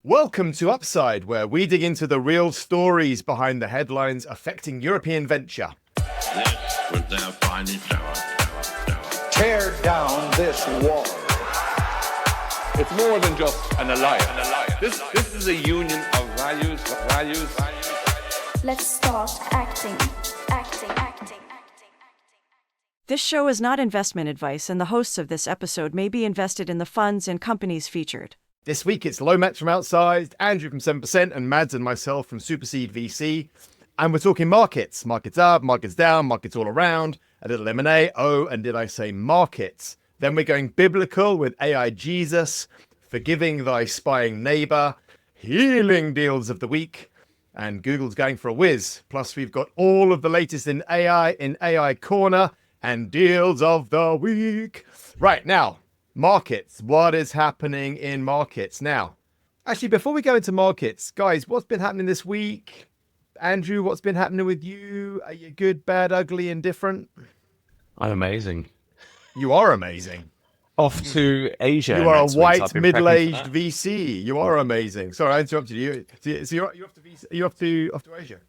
Welcome to Upside, where we dig into the real stories behind the headlines affecting European venture. This was their finest hour. Tear down this wall. It's more than just an alliance. This is a union of values. Let's start acting. This show is not investment advice, and the hosts of this episode may be invested in the funds and companies featured. This week it's Lomax from Outsized, Andrew from 7%, and Mads and myself from SuperSeed VC. And we're talking markets. Markets up, markets down, markets all around, a little M&A. Oh, and did I say markets? Then we're going biblical with AI Jesus, forgiving thy spying neighbor, healing deals of the week, and Google's going for a whiz. Plus we've got all of the latest in AI Corner, and deals of the week. Right, now, markets. What is happening in markets? Now, actually, before we go into markets, guys, what's been happening this week? Andrew, what's been happening with you? Are you good, bad, ugly, indifferent? I'm amazing. You are amazing. Off to Asia. You are a next week, so white, I've been middle-aged prepping for that. VC. You are amazing. Sorry, I interrupted you. So you're off to VC, you're off to Asia.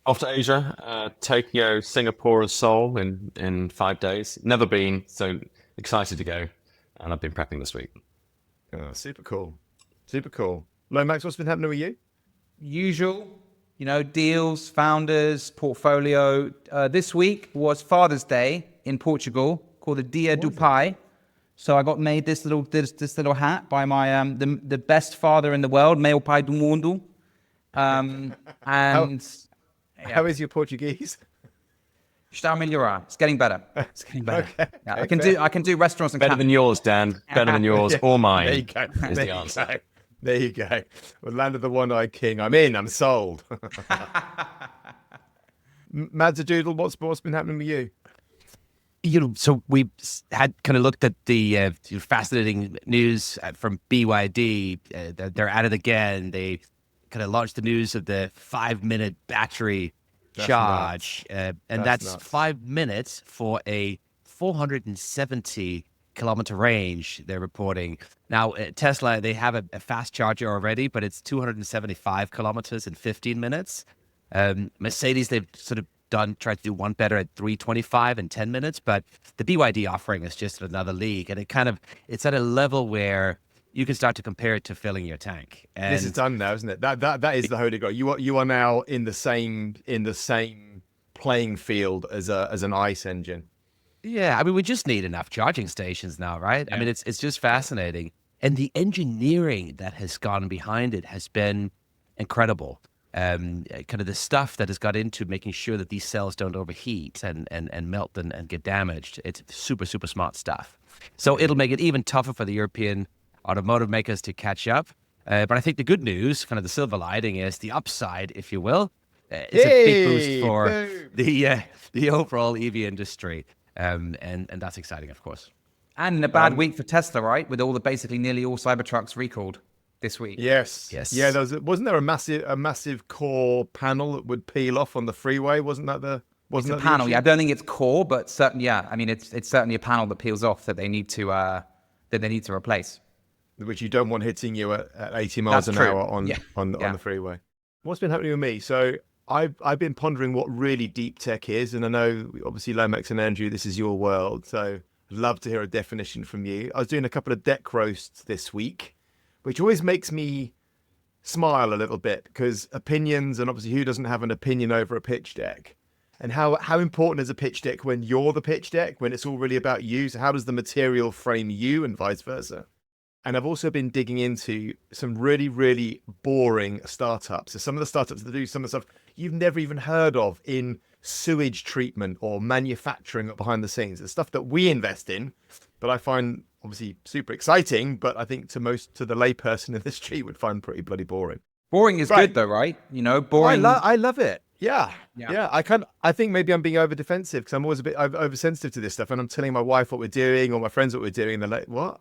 Off to Asia, Tokyo, Singapore, and Seoul in 5 days. Never been, so excited to go. And I've been prepping this week. Oh, super cool. Super cool. Lomax, what's been happening with you? Usual, deals, founders, portfolio. This week was Father's Day in Portugal, called the Dia do Pai. So I got made this little hat by my the best father in the world, Meu Pai do Mundo. How is your Portuguese? Está a melhorar. It's getting better. It's getting better. Okay, Yeah, I can do restaurants and Better than yours, Dan. Better than yours or mine. There you go. Is There the you answer. go. There you go. Well, land of the one-eyed king. I'm in. I'm sold. Madzadoodle, what's been happening with you? So we had kind of looked at the fascinating news from BYD. They're at it again. They kind of launched the news of the 5-minute battery charge. And that's nuts. 5 minutes for a 470 kilometer range, they're reporting. Now, Tesla, they have a fast charger already, but it's 275 kilometers in 15 minutes. Mercedes, they've sort of tried to do one better at 325 in 10 minutes, but the BYD offering is just another league. And it's at a level where you can start to compare it to filling your tank. And This is done now, isn't it? That is the holy grail. You are now in the same playing field as an ICE engine. yeah, I mean, we just need enough charging stations now, right? I mean, it's just fascinating. And the engineering that has gone behind it has been incredible. Kind of the stuff that has got into making sure that these cells don't overheat and melt and get damaged. It's super, super smart stuff. So it'll make it even tougher for the European automotive makers to catch up. But I think the good news, kind of the silver lining, is the upside, if you will. It's a big boost for the overall EV industry. And that's exciting, of course. And a bad week for Tesla, right? With basically nearly all Cybertrucks recalled this week. Yes. Yes. Yeah. Wasn't there a massive core panel that would peel off on the freeway? Wasn't that the Panel, issue? yeah. I don't think it's core, but certainly, yeah. I mean, it's certainly a panel that peels off that they need to replace. Which you don't want hitting you at 80 miles That's an true. hour on Yeah. the freeway. What's been happening with me? So I've been pondering what really deep tech is, and I know obviously Lomax and Andrew, this is your world, so I'd love to hear a definition from you. I was doing a couple of deck roasts this week, which always makes me smile a little bit, because opinions, and obviously who doesn't have an opinion over a pitch deck? And how important is a pitch deck when you're the pitch deck, when it's all really about you? So how does the material frame you and vice versa? And I've also been digging into some really, really boring startups. So some of the startups that do some of the stuff you've never even heard of in sewage treatment or manufacturing behind the scenes. It's stuff that we invest in, but I find obviously super exciting, but I think to the layperson in the street would find pretty bloody boring. Boring is Right. good, though, right? Boring. I love it. Yeah. Yeah. I think maybe I'm being over defensive because I'm always a bit oversensitive to this stuff, and I'm telling my wife what we're doing or my friends what we're doing, and they're like, "What?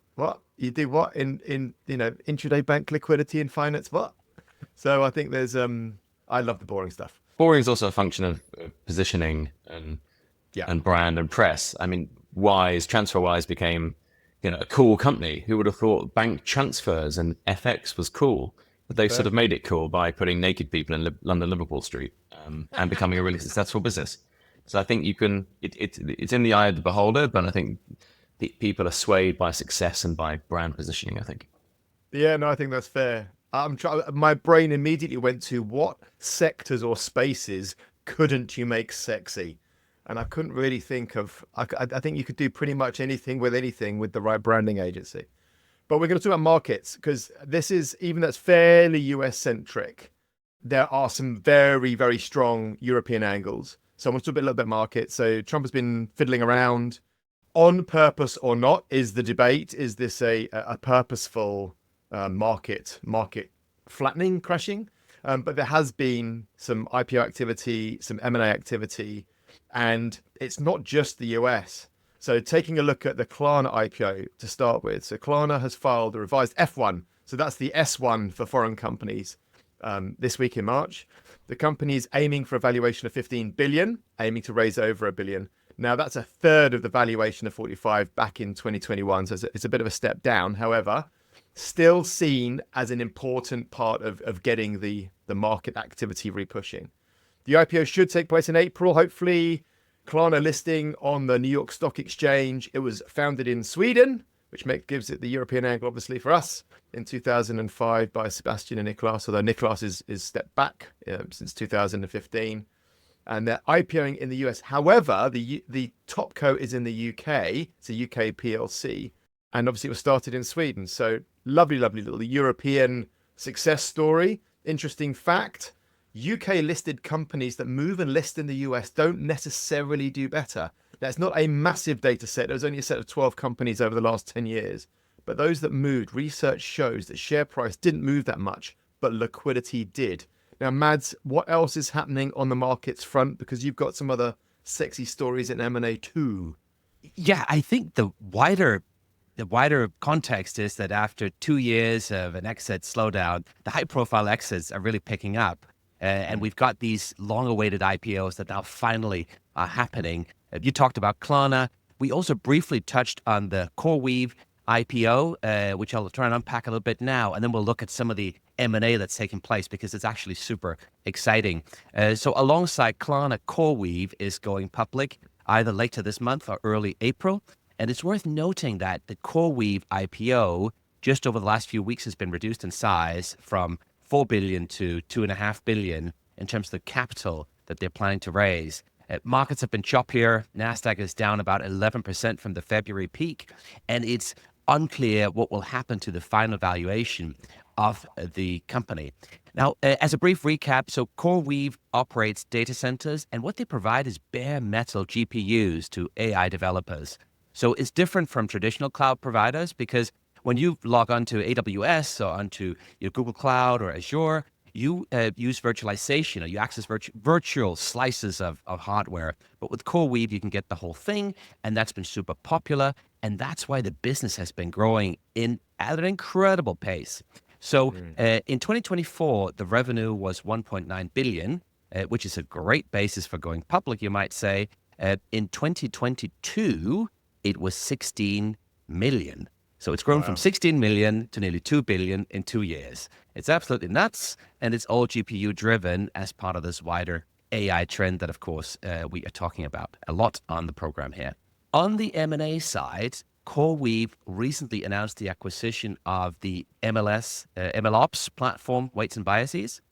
You do what in intraday bank liquidity and finance? What?" So I think there's I love the boring stuff. Boring is also a function of positioning and brand and press. I mean, TransferWise became a cool company. Who would have thought bank transfers and FX was cool? But they've sort of made it cool by putting naked people in London Liverpool Street and becoming a really successful business. So I think you can. It's in the eye of the beholder, but I think people are swayed by success and by brand positioning, I think. Yeah, no, I think that's fair. My brain immediately went to what sectors or spaces couldn't you make sexy? And I couldn't really think of. I think you could do pretty much anything with the right branding agency. But we're going to talk about markets because this is, even that's fairly US centric, there are some very, very strong European angles. So I want to talk a little bit market. So Trump has been fiddling around on purpose or not is the debate. Is this a purposeful market flattening, crashing? But there has been some IPO activity, some M&A activity, and it's not just the US. So taking a look at the Klarna IPO to start with. So Klarna has filed a revised F1. So that's the S1 for foreign companies this week in March. The company is aiming for a valuation of 15 billion, aiming to raise over $1 billion. Now that's a third of the valuation of 45 back in 2021. So it's a bit of a step down. However, still seen as an important part of getting the market activity repushing. The IPO should take place in April, hopefully. Klarna listing on the New York Stock Exchange. It was founded in Sweden, which gives it the European angle, obviously, for us, in 2005 by Sebastian and Niklas, although Niklas is stepped back since 2015. And they're IPOing in the US. However, the top co is in the UK. It's a UK PLC. And obviously it was started in Sweden. So lovely, lovely little European success story. Interesting fact. UK listed companies that move and list in the US don't necessarily do better. That's not a massive data set. There was only a set of 12 companies over the last 10 years. But those that moved, research shows that share price didn't move that much, but liquidity did. Now, Mads, what else is happening on the markets front? Because you've got some other sexy stories in M&A too. Yeah, I think the wider context is that after 2 years of an exit slowdown, the high-profile exits are really picking up. And we've got these long-awaited IPOs that now finally are happening. You talked about Klarna. We also briefly touched on the CoreWeave IPO, which I'll try and unpack a little bit now, and then we'll look at some of the M&A that's taking place because it's actually super exciting. So alongside Klarna, CoreWeave is going public either later this month or early April. And it's worth noting that the CoreWeave IPO just over the last few weeks has been reduced in size from 4 billion to 2.5 billion in terms of the capital that they're planning to raise. Markets have been choppier. NASDAQ is down about 11% from the February peak, and it's unclear what will happen to the final valuation of the company. Now, as a brief recap, so CoreWeave operates data centers, and what they provide is bare metal GPUs to AI developers. So it's different from traditional cloud providers because when you log onto AWS or onto your Google Cloud or Azure, you use virtualization or you access virtual slices of hardware. But with CoreWeave, you can get the whole thing, and that's been super popular. And that's why the business has been growing at an incredible pace. So in 2024, the revenue was 1.9 billion, which is a great basis for going public, you might say. In 2022, it was 16 million. So it's grown from 16 million to nearly 2 billion in 2 years. It's absolutely nuts, and it's all GPU driven as part of this wider AI trend that, of course, we are talking about a lot on the program here. On the M&A side, CoreWeave recently announced the acquisition of the MLOps platform, Weights and Biases,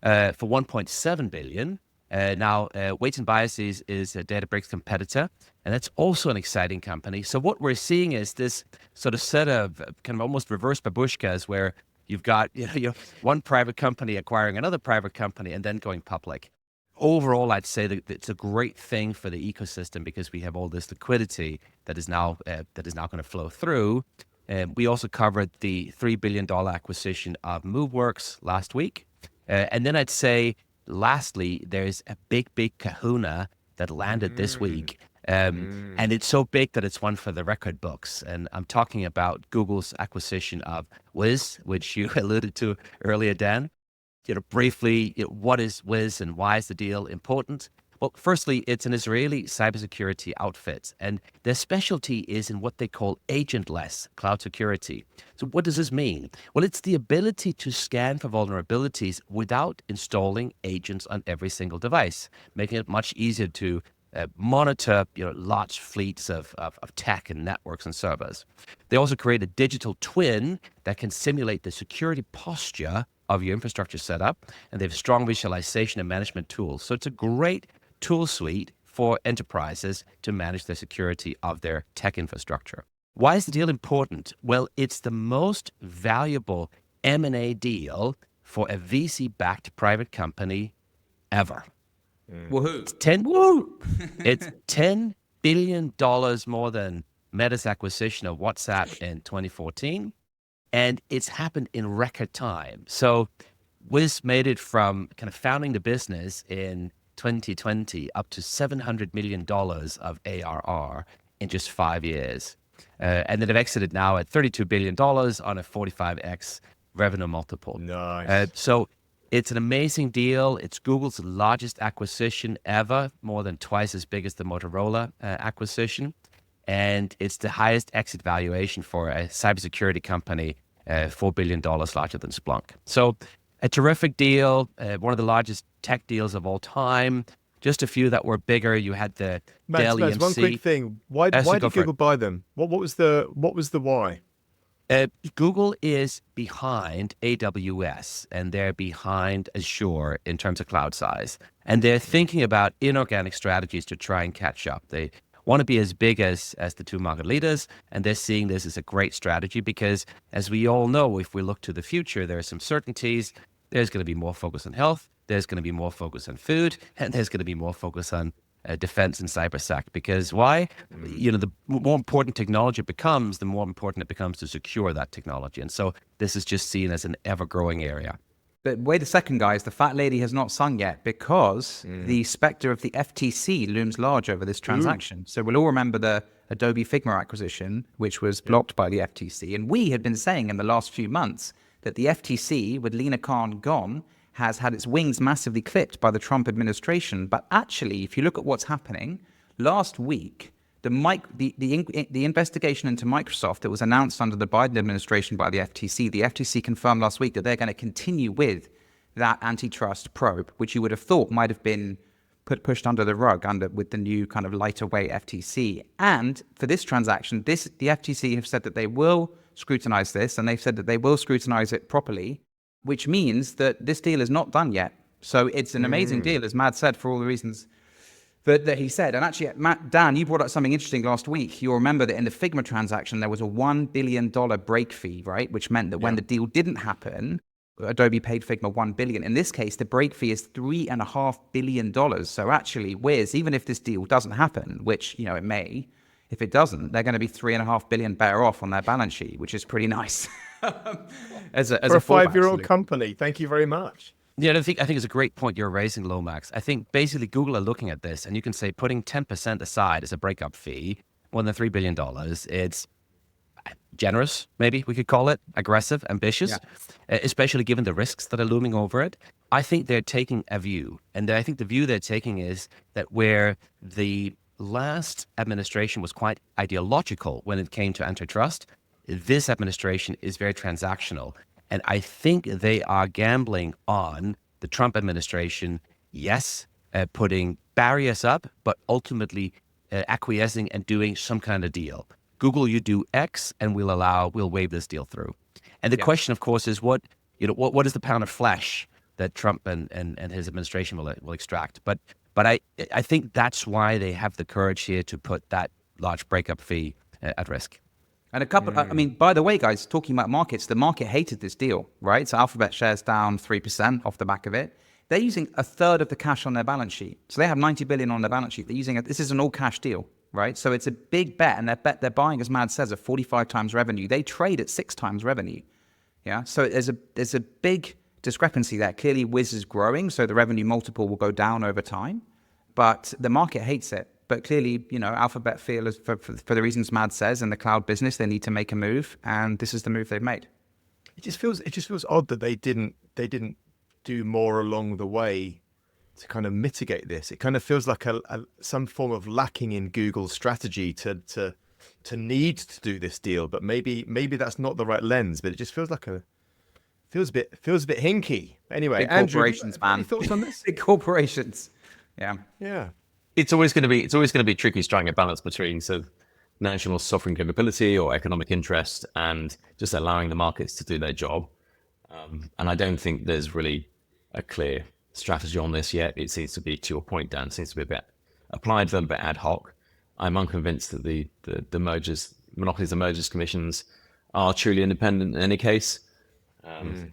for 1.7 billion. Now, Weights and Biases is a Databricks competitor, and that's also an exciting company. So what we're seeing is this sort of set of kind of almost reverse babushkas where you've got one private company acquiring another private company and then going public. Overall, I'd say that it's a great thing for the ecosystem because we have all this liquidity that is now going to flow through. We also covered the $3 billion acquisition of MoveWorks last week. And then I'd say, lastly, there's a big kahuna that landed this week. And it's so big that it's one for the record books. And I'm talking about Google's acquisition of Wiz, which you alluded to earlier, Dan. Briefly, what is Wiz and why is the deal important? Well, firstly, it's an Israeli cybersecurity outfit, and their specialty is in what they call agentless cloud security. So what does this mean? Well, it's the ability to scan for vulnerabilities without installing agents on every single device, making it much easier to monitor large fleets of tech and networks and servers. They also create a digital twin that can simulate the security posture of your infrastructure setup, and they have strong visualization and management tools. So it's a great tool suite for enterprises to manage the security of their tech infrastructure. Why is the deal important? Well, it's the most valuable M&A deal for a VC-backed private company ever. Woohoo. It's $10 billion more than Meta's acquisition of WhatsApp in 2014, and it's happened in record time. So Wiz made it from kind of founding the business in 2020 up to $700 million of ARR in just 5 years. And then they've exited now at $32 billion on a 45x revenue multiple. Nice. So it's an amazing deal. It's Google's largest acquisition ever, more than twice as big as the Motorola acquisition. And it's the highest exit valuation for a cybersecurity company, $4 billion larger than Splunk. So a terrific deal, one of the largest tech deals of all time. Just a few that were bigger. You had the Dell EMC. One quick thing. Why did Google buy them? What was the why? Google is behind AWS and they're behind Azure in terms of cloud size. And they're thinking about inorganic strategies to try and catch up. They want to be as big as the two market leaders, and they're seeing this as a great strategy because, as we all know, if we look to the future, there are some certainties. There's going to be more focus on health, there's going to be more focus on food, and there's going to be more focus on defense and cybersec. Because why? The more important technology becomes, the more important it becomes to secure that technology. And so this is just seen as an ever-growing area. But wait a second, guys. The fat lady has not sung yet because the specter of the FTC looms large over this transaction. So we'll all remember the Adobe Figma acquisition, which was blocked by the FTC. And we had been saying in the last few months that the FTC, with Lina Khan gone, has had its wings massively clipped by the Trump administration. But actually, if you look at what's happening, last week, the investigation into Microsoft that was announced under the Biden administration by the FTC confirmed last week that they're going to continue with that antitrust probe, which you would have thought might have been pushed under the rug with the new kind of lighter weight FTC. And for this transaction, the FTC have said that they will scrutinize this, and they've said that they will scrutinize it properly, which means that this deal is not done yet. So it's an amazing deal, as Matt said, for all the reasons that he said. And actually, Dan, you brought up something interesting last week. You'll remember that in the Figma transaction, there was a $1 billion break fee, right? Which meant that when the deal didn't happen, Adobe paid Figma $1 billion. In this case, the break fee is $3.5 billion. So actually, Wiz, even if this deal doesn't happen, which, it may, if it doesn't, they're going to be $3.5 billion better off on their balance sheet, which is pretty nice. as a 5-year-old company. Thank you very much. Yeah, I think it's a great point you're raising, Lomax. I think basically Google are looking at this, and you can say putting 10% aside as a breakup fee, more than $3 billion, it's generous, maybe we could call it, aggressive, ambitious, especially given the risks that are looming over it. I think they're taking a view, and I think the view they're taking is that where the last administration was quite ideological when it came to antitrust, this administration is very transactional. And I think they are gambling on the Trump administration, putting barriers up, but ultimately acquiescing and doing some kind of deal. Google, you do X, and we'll wave this deal through. And the question, of course, is what is the pound of flesh that Trump and his administration will extract? But I think that's why they have the courage here to put that large breakup fee at risk. And a couple, by the way, guys, talking about markets, the market hated this deal, right? So Alphabet shares down 3% off the back of it. They're using a third of the cash on their balance sheet. So they have 90 billion on their balance sheet. They're using this is an all cash deal, right? So it's a big bet, and they're buying, as Mad says, at 45 times revenue. They trade at 6 times revenue. Yeah. So there's a big discrepancy there. Clearly, Wiz is growing, so the revenue multiple will go down over time, but the market hates it. But clearly, Alphabet feel for the reasons Mad says, in the cloud business, they need to make a move, and this is the move they've made. It just feels odd that they didn't do more along the way kind of mitigate this? It kind of feels like some form of lacking in Google's strategy to need to do this deal, but maybe that's not the right lens. But it just feels like feels a bit hinky. Anyway, Big Andrew, corporations, man. any thoughts on this? Big corporations. Yeah. It's always going to be tricky striking a balance between sort of national sovereign capability or economic interest and just allowing the markets to do their job. And I don't think there's really a clear strategy on this yet. It seems to be, to your point, Dan, seems to be a bit applied a little bit ad hoc. I'm unconvinced that the monopolies and mergers commissions are truly independent in any case.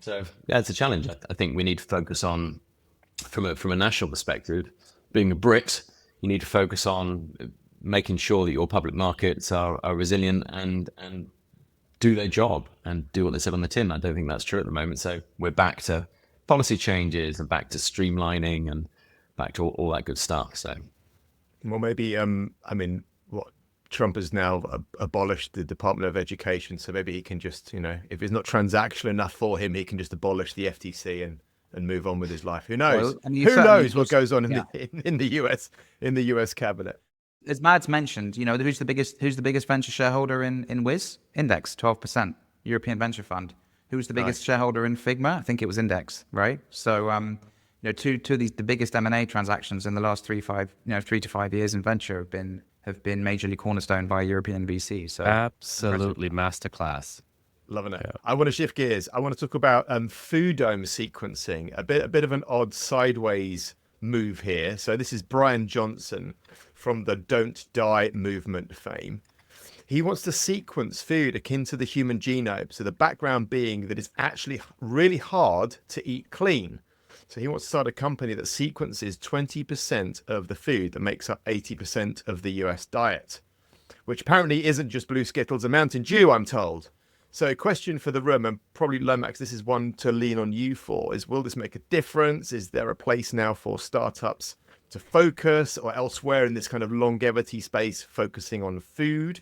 So yeah, it's a challenge. I think we need to focus on, from a national perspective, being a Brit, you need to focus on making sure that your public markets are resilient and do their job and do what they said on the tin. I don't think that's true at the moment. So we're back to policy changes and back to streamlining and back to all that good stuff. So, well, maybe Trump has now abolished the Department of Education, so maybe he can just, if it's not transactional enough for him, he can just abolish the FTC and move on with his life. Who knows? Well, who knows what goes on in the US cabinet? As Mads mentioned, who's the biggest venture shareholder in Wiz? Index, 12%, European Venture Fund. Who was the biggest shareholder in Figma? I think it was Index, right? So, two of the biggest M&A transactions in the last 3 to 5 years in venture have been majorly cornerstoned by European VC. So absolutely masterclass. Loving it. Yeah. I want to shift gears. I want to talk about foodome sequencing. A bit of an odd sideways move here. So this is Brian Johnson from the Don't Die movement fame. He wants to sequence food akin to the human genome. So the background being that it's actually really hard to eat clean. So he wants to start a company that sequences 20% of the food that makes up 80% of the US diet, which apparently isn't just blue Skittles and Mountain Dew, I'm told. So a question for the room, and probably Lomax, this is one to lean on you for, is will this make a difference? Is there a place now for startups to focus, or elsewhere in this kind of longevity space focusing on food?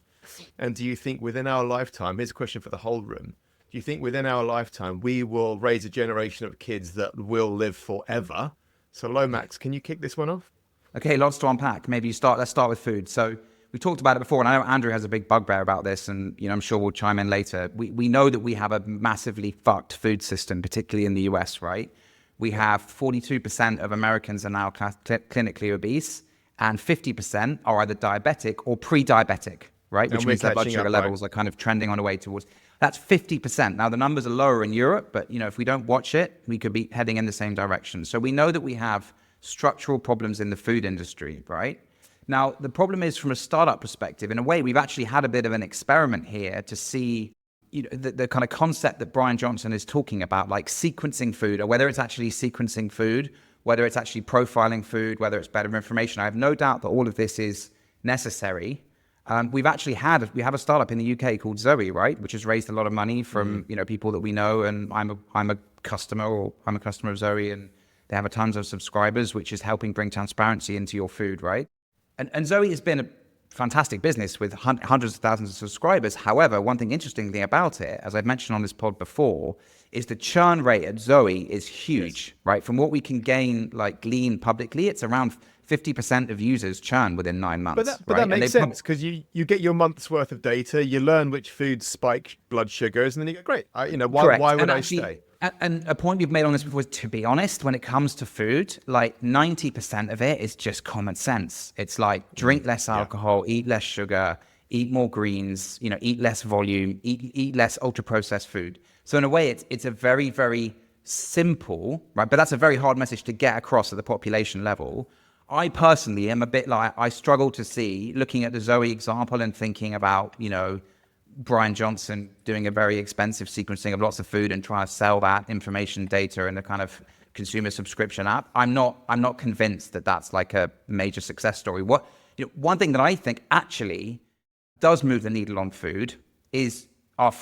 And do you think within our lifetime, here's a question for the whole room, do you think within our lifetime we will raise a generation of kids that will live forever? So Lomax, can you kick this one off? Okay, lots to unpack. Let's start with food. So we talked about it before, and I know Andrew has a big bugbear about this, and I'm sure we'll chime in later. We know that we have a massively fucked food system, particularly in the US, right? We have 42% of Americans are now clinically obese, and 50% are either diabetic or pre-diabetic, right? Which means their blood sugar levels are kind of trending on the way towards. That's 50%. Now, the numbers are lower in Europe, but if we don't watch it, we could be heading in the same direction. So we know that we have structural problems in the food industry, right? Now, the problem is from a startup perspective, in a way, we've actually had a bit of an experiment here to see the kind of concept that Brian Johnson is talking about, like sequencing food, or whether it's actually sequencing food, whether it's actually profiling food, whether it's better information. I have no doubt that all of this is necessary. We have a startup in the UK called Zoe, right, which has raised a lot of money from people that we know, and I'm a customer of Zoe, and they have tons of subscribers, which is helping bring transparency into your food, right? And Zoe has been a fantastic business with hundreds of thousands of subscribers. However, one thing interestingly about it, as I've mentioned on this pod before, is the churn rate at Zoe is huge, right? From what we can glean publicly, it's around 50% of users churn within 9 months. But that makes sense, because you get your month's worth of data, you learn which foods spike blood sugars, and then you go, great. Why would I stay? And a point we've made on this before is, to be honest, when it comes to food, 90% of it is just common sense. It's like drink less alcohol, eat less sugar, eat more greens, eat less volume, eat less ultra processed food. So in a way, it's a very, very simple, right? But that's a very hard message to get across at the population level. I personally am a bit I struggle to see, looking at the Zoe example and thinking about, Brian Johnson doing a very expensive sequencing of lots of food and trying to sell that information data in a kind of consumer subscription app. I'm not convinced that that's like a major success story. One thing that I think actually does move the needle on food is our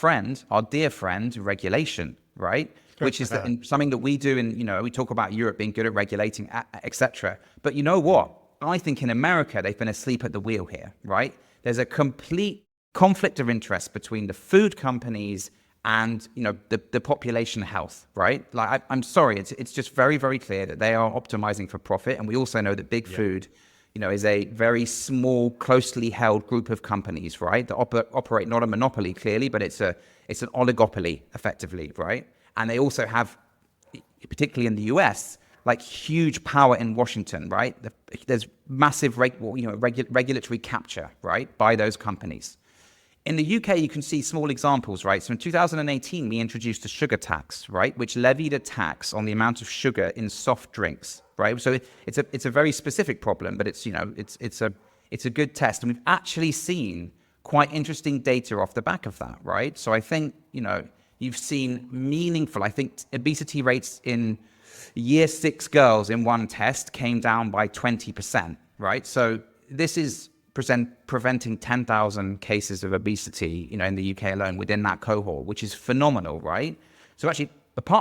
dear friend, regulation, right? Which is something that we do we talk about Europe being good at regulating, etc. But you know what? I think in America, they've been asleep at the wheel here, right? There's a complete conflict of interest between the food companies and the population health, right? Like I'm sorry, it's just very, very clear that they are optimizing for profit, and we also know that big food, is a very small, closely held group of companies, right? That operate not a monopoly clearly, but it's an oligopoly effectively, right? And they also have, particularly in the US, like huge power in Washington, right? There's massive regulatory capture, right, by those companies. In the UK, you can see small examples, right? So in 2018, we introduced a sugar tax, right, which levied a tax on the amount of sugar in soft drinks, right? So it's a very specific problem, but it's a good test, and we've actually seen quite interesting data off the back of that, right? So I think you've seen meaningful. I think obesity rates in year 6 girls in one test came down by 20%, right? So this is preventing 10,000 cases of obesity, in the UK alone within that cohort, which is phenomenal, right? So actually,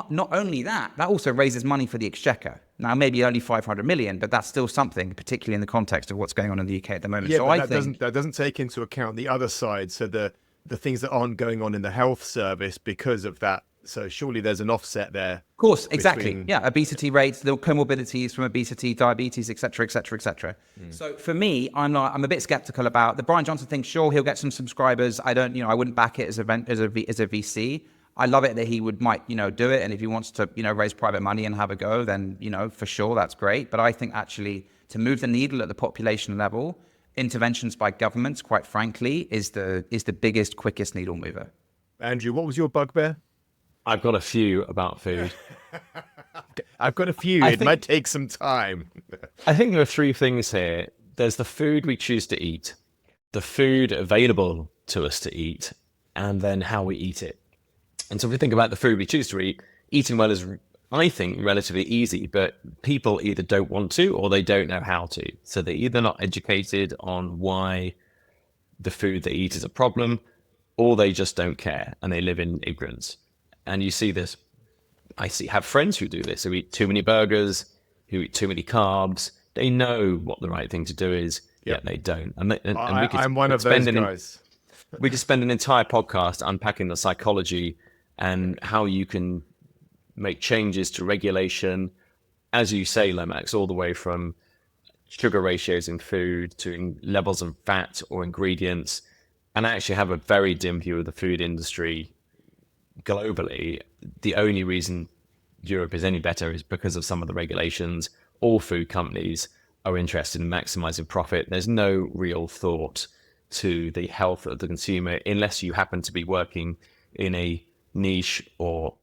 not only that also raises money for the exchequer. Now, maybe only 500 million, but that's still something, particularly in the context of what's going on in the UK at the moment. Yeah, so but that doesn't take into account the other side. So the things that aren't going on in the health service because of that. So surely there's an offset there. Of course, exactly. Yeah, obesity rates, the comorbidities from obesity, diabetes, etc., etc., etc. So for me, I'm a bit skeptical about the Brian Johnson thing. Sure, he'll get some subscribers. I wouldn't back it as a VC. I love it that he might do it, and if he wants to raise private money and have a go, then for sure that's great. But I think actually to move the needle at the population level, interventions by governments, quite frankly, is the biggest, quickest needle mover. Andrew, what was your bugbear? I've got a few about food. I've got a few. It might take some time. I think there are 3 things here. There's the food we choose to eat, the food available to us to eat, and then how we eat it. And so if we think about the food we choose to eat, eating well is, I think, relatively easy, but people either don't want to or they don't know how to. So they're either not educated on why the food they eat is a problem, or they just don't care and they live in ignorance. And you see this, have friends who do this, who eat too many burgers, who eat too many carbs. They know what the right thing to do is, yet they don't. I'm one of those guys. We could spend an entire podcast unpacking the psychology and how you can make changes to regulation, as you say, Lomax, all the way from sugar ratios in food to levels of fat or ingredients. And I actually have a very dim view of the food industry globally. The only reason Europe is any better is because of some of the regulations. All food companies are interested in maximizing profit. There's no real thought to the health of the consumer unless you happen to be working in a niche or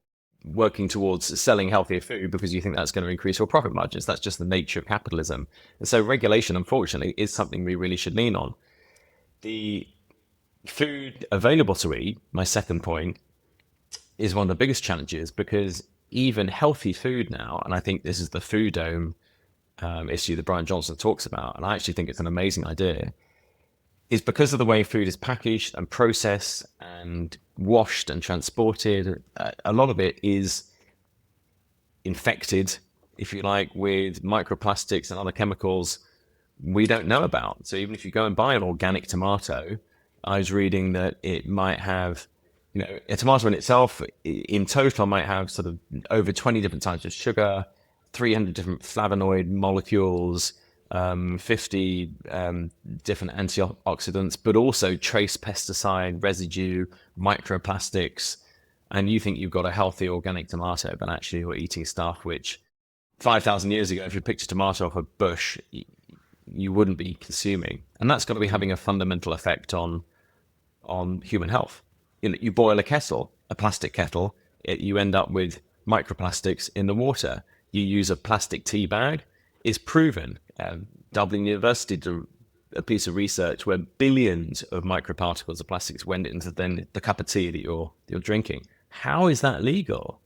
working towards selling healthier food because you think that's going to increase your profit margins. That's just the nature of capitalism. And so regulation, unfortunately, is something we really should lean on. The food available to eat, my second point, is one of the biggest challenges because even healthy food now, and I think this is the foodome issue that Brian Johnson talks about, and I actually think it's an amazing idea, is because of the way food is packaged and processed and washed and transported, a lot of it is infected, if you like, with microplastics and other chemicals we don't know about. So even if you go and buy an organic tomato, I was reading that it might have, a tomato in itself, in total, might have sort of over 20 different types of sugar, 300 different flavonoid molecules, 50 different antioxidants, but also trace pesticide residue, microplastics. And you think you've got a healthy organic tomato, but actually you're eating stuff which 5,000 years ago, if you picked a tomato off a bush, you wouldn't be consuming. And that's got to be having a fundamental effect on human health. You boil a kettle, a plastic kettle, you end up with microplastics in the water. You use a plastic tea bag. It's proven. Dublin University did a piece of research where billions of microparticles of plastics went into then the cup of tea that you're drinking. How is that legal?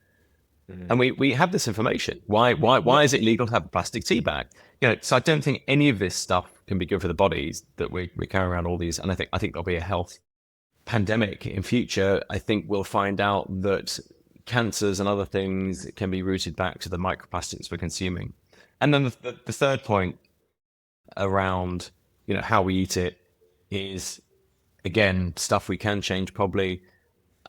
And we have this information. Why is it legal to have a plastic tea bag? So I don't think any of this stuff can be good for the bodies that we carry around all these. And I think there'll be a health pandemic in future. I think we'll find out that cancers and other things can be rooted back to the microplastics we're consuming. And then the third point around how we eat it is, again, stuff we can change probably.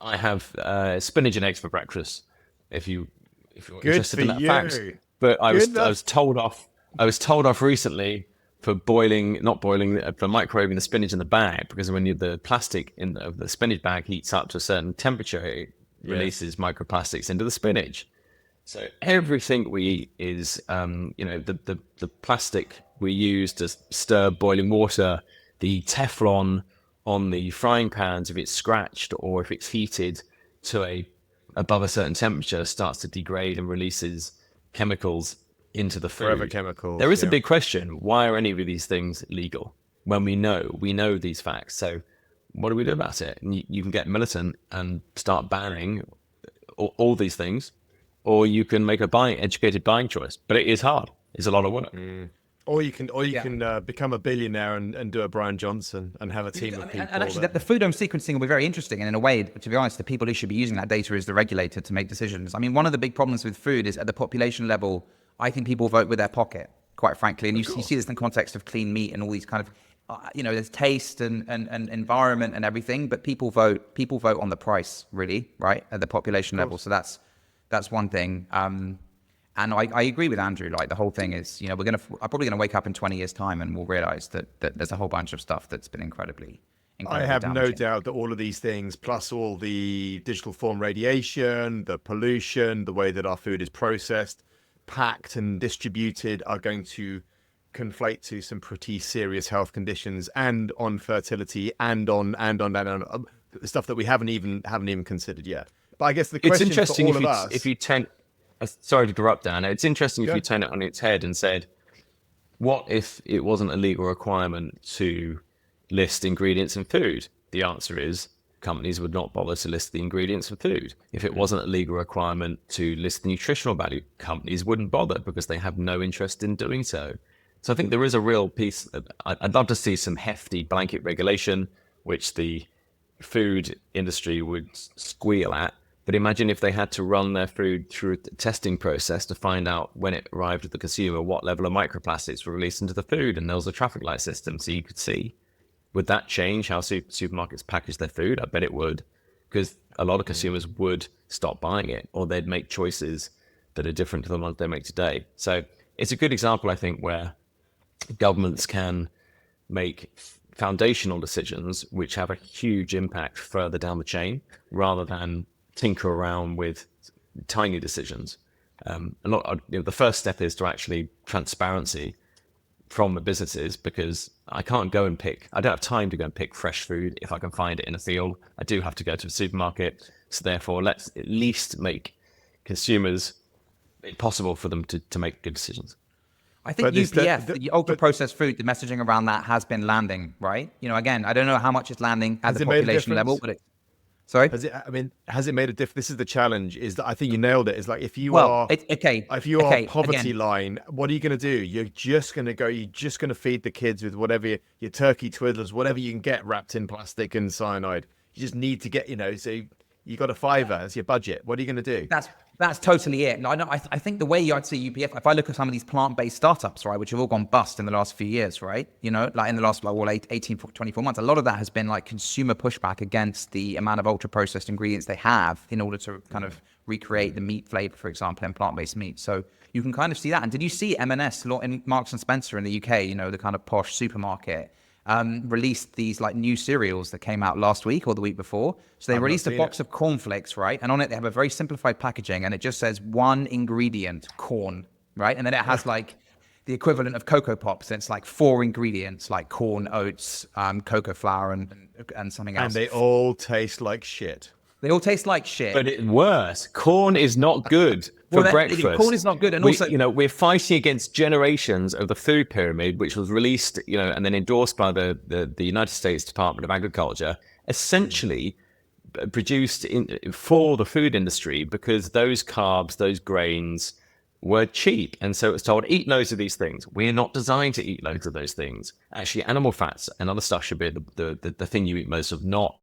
I have spinach and eggs for breakfast. If you're Good interested for in that you. fact. But I Good was told off. I was told off recently for microwaving the spinach in the bag, because when the plastic of the spinach bag heats up to a certain temperature, it releases microplastics into the spinach. So everything we eat is, the plastic we use to stir boiling water, the Teflon on the frying pans, if it's scratched or if it's heated to above a certain temperature, starts to degrade and releases chemicals into the food. Forever chemicals. There is a big question: why are any of these things legal when we know these facts? So what do we do about it? And you can get militant and start banning all these things, or you can make educated buying choice. But it is hard. It's a lot of work. Or you can become a billionaire and do a Brian Johnson and have a team of people. And actually, the foodome sequencing will be very interesting. And in a way, to be honest, the people who should be using that data is the regulator to make decisions. I mean, one of the big problems with food is at the population level, I think people vote with their pocket, quite frankly. And you see this in the context of clean meat and all these kind of, there's taste and environment and everything, but people vote on the price, really, right, at the population level. So that's one thing. And I agree with Andrew. Like, the whole thing is, I'm probably gonna wake up in 20 years' time and we'll realize that there's a whole bunch of stuff that's been incredibly I have no damaging. doubt that all of these things, plus all the digital form radiation, the pollution, the way that our food is processed, packed and distributed, are going to conflate to some pretty serious health conditions, and on fertility, and on stuff that we haven't even considered yet. But I guess the question It's interesting for all of us, if you turn. Sorry to interrupt, Dan. It's interesting if you turn it on its head and said, what if it wasn't a legal requirement to list ingredients in food? The answer is companies would not bother to list the ingredients in food. If it wasn't a legal requirement to list the nutritional value, companies wouldn't bother because they have no interest in doing so. So I think there is a real piece. I'd love to see some hefty blanket regulation, which the food industry would squeal at. But imagine if they had to run their food through a testing process to find out when it arrived at the consumer what level of microplastics were released into the food, and there was a traffic light system so you could see. Would that change how supermarkets package their food? I bet it would, because a lot of consumers would stop buying it, or they'd make choices that are different to the ones they make today. So it's a good example, I think, where governments can make foundational decisions which have a huge impact further down the chain, rather than tinker around with tiny decisions. The first step is to actually transparency from the businesses, because I don't have time to go and pick fresh food if I can find it in a field. I do have to go to a supermarket. So therefore, let's at least make consumers it possible for them to make good decisions. I think UPF, the ultra processed food, the messaging around that has been landing, right? Again, I don't know how much it's landing at the population level, but sorry? Has it made a difference? This is the challenge, is that I think you nailed it. It's like, if you are poverty line, what are you going to do? You're just going to feed the kids with whatever your turkey twiddlers, whatever you can get wrapped in plastic and cyanide. You just need to get, so you got a $5 as your budget. What are you going to do? That's totally it. I think the way I'd see UPF, if I look at some of these plant-based startups, right, which have all gone bust in the last few years, right? Like in the last 18, 24 months, a lot of that has been like consumer pushback against the amount of ultra-processed ingredients they have in order to kind of recreate the meat flavor, for example, in plant-based meat. So you can kind of see that. And did you see M&S, in Marks and Spencer in the UK, the kind of posh supermarket, released these like new cereals that came out last week or the week before? So they released a box of cornflakes, right? And on it they have a very simplified packaging, and it just says one ingredient, corn, right? And then it has like the equivalent of Cocoa Pops. And it's like 4 ingredients, like corn, oats, cocoa flour, and something else. And they all taste like shit. They all taste like shit. But it's worse. Corn is not good for breakfast. Corn is not good. And also, we're fighting against generations of the food pyramid, which was released, and then endorsed by the United States Department of Agriculture, essentially produced for the food industry, because those carbs, those grains were cheap. And so it was told, eat loads of these things. We're not designed to eat loads of those things. Actually, animal fats and other stuff should be the thing you eat most of, not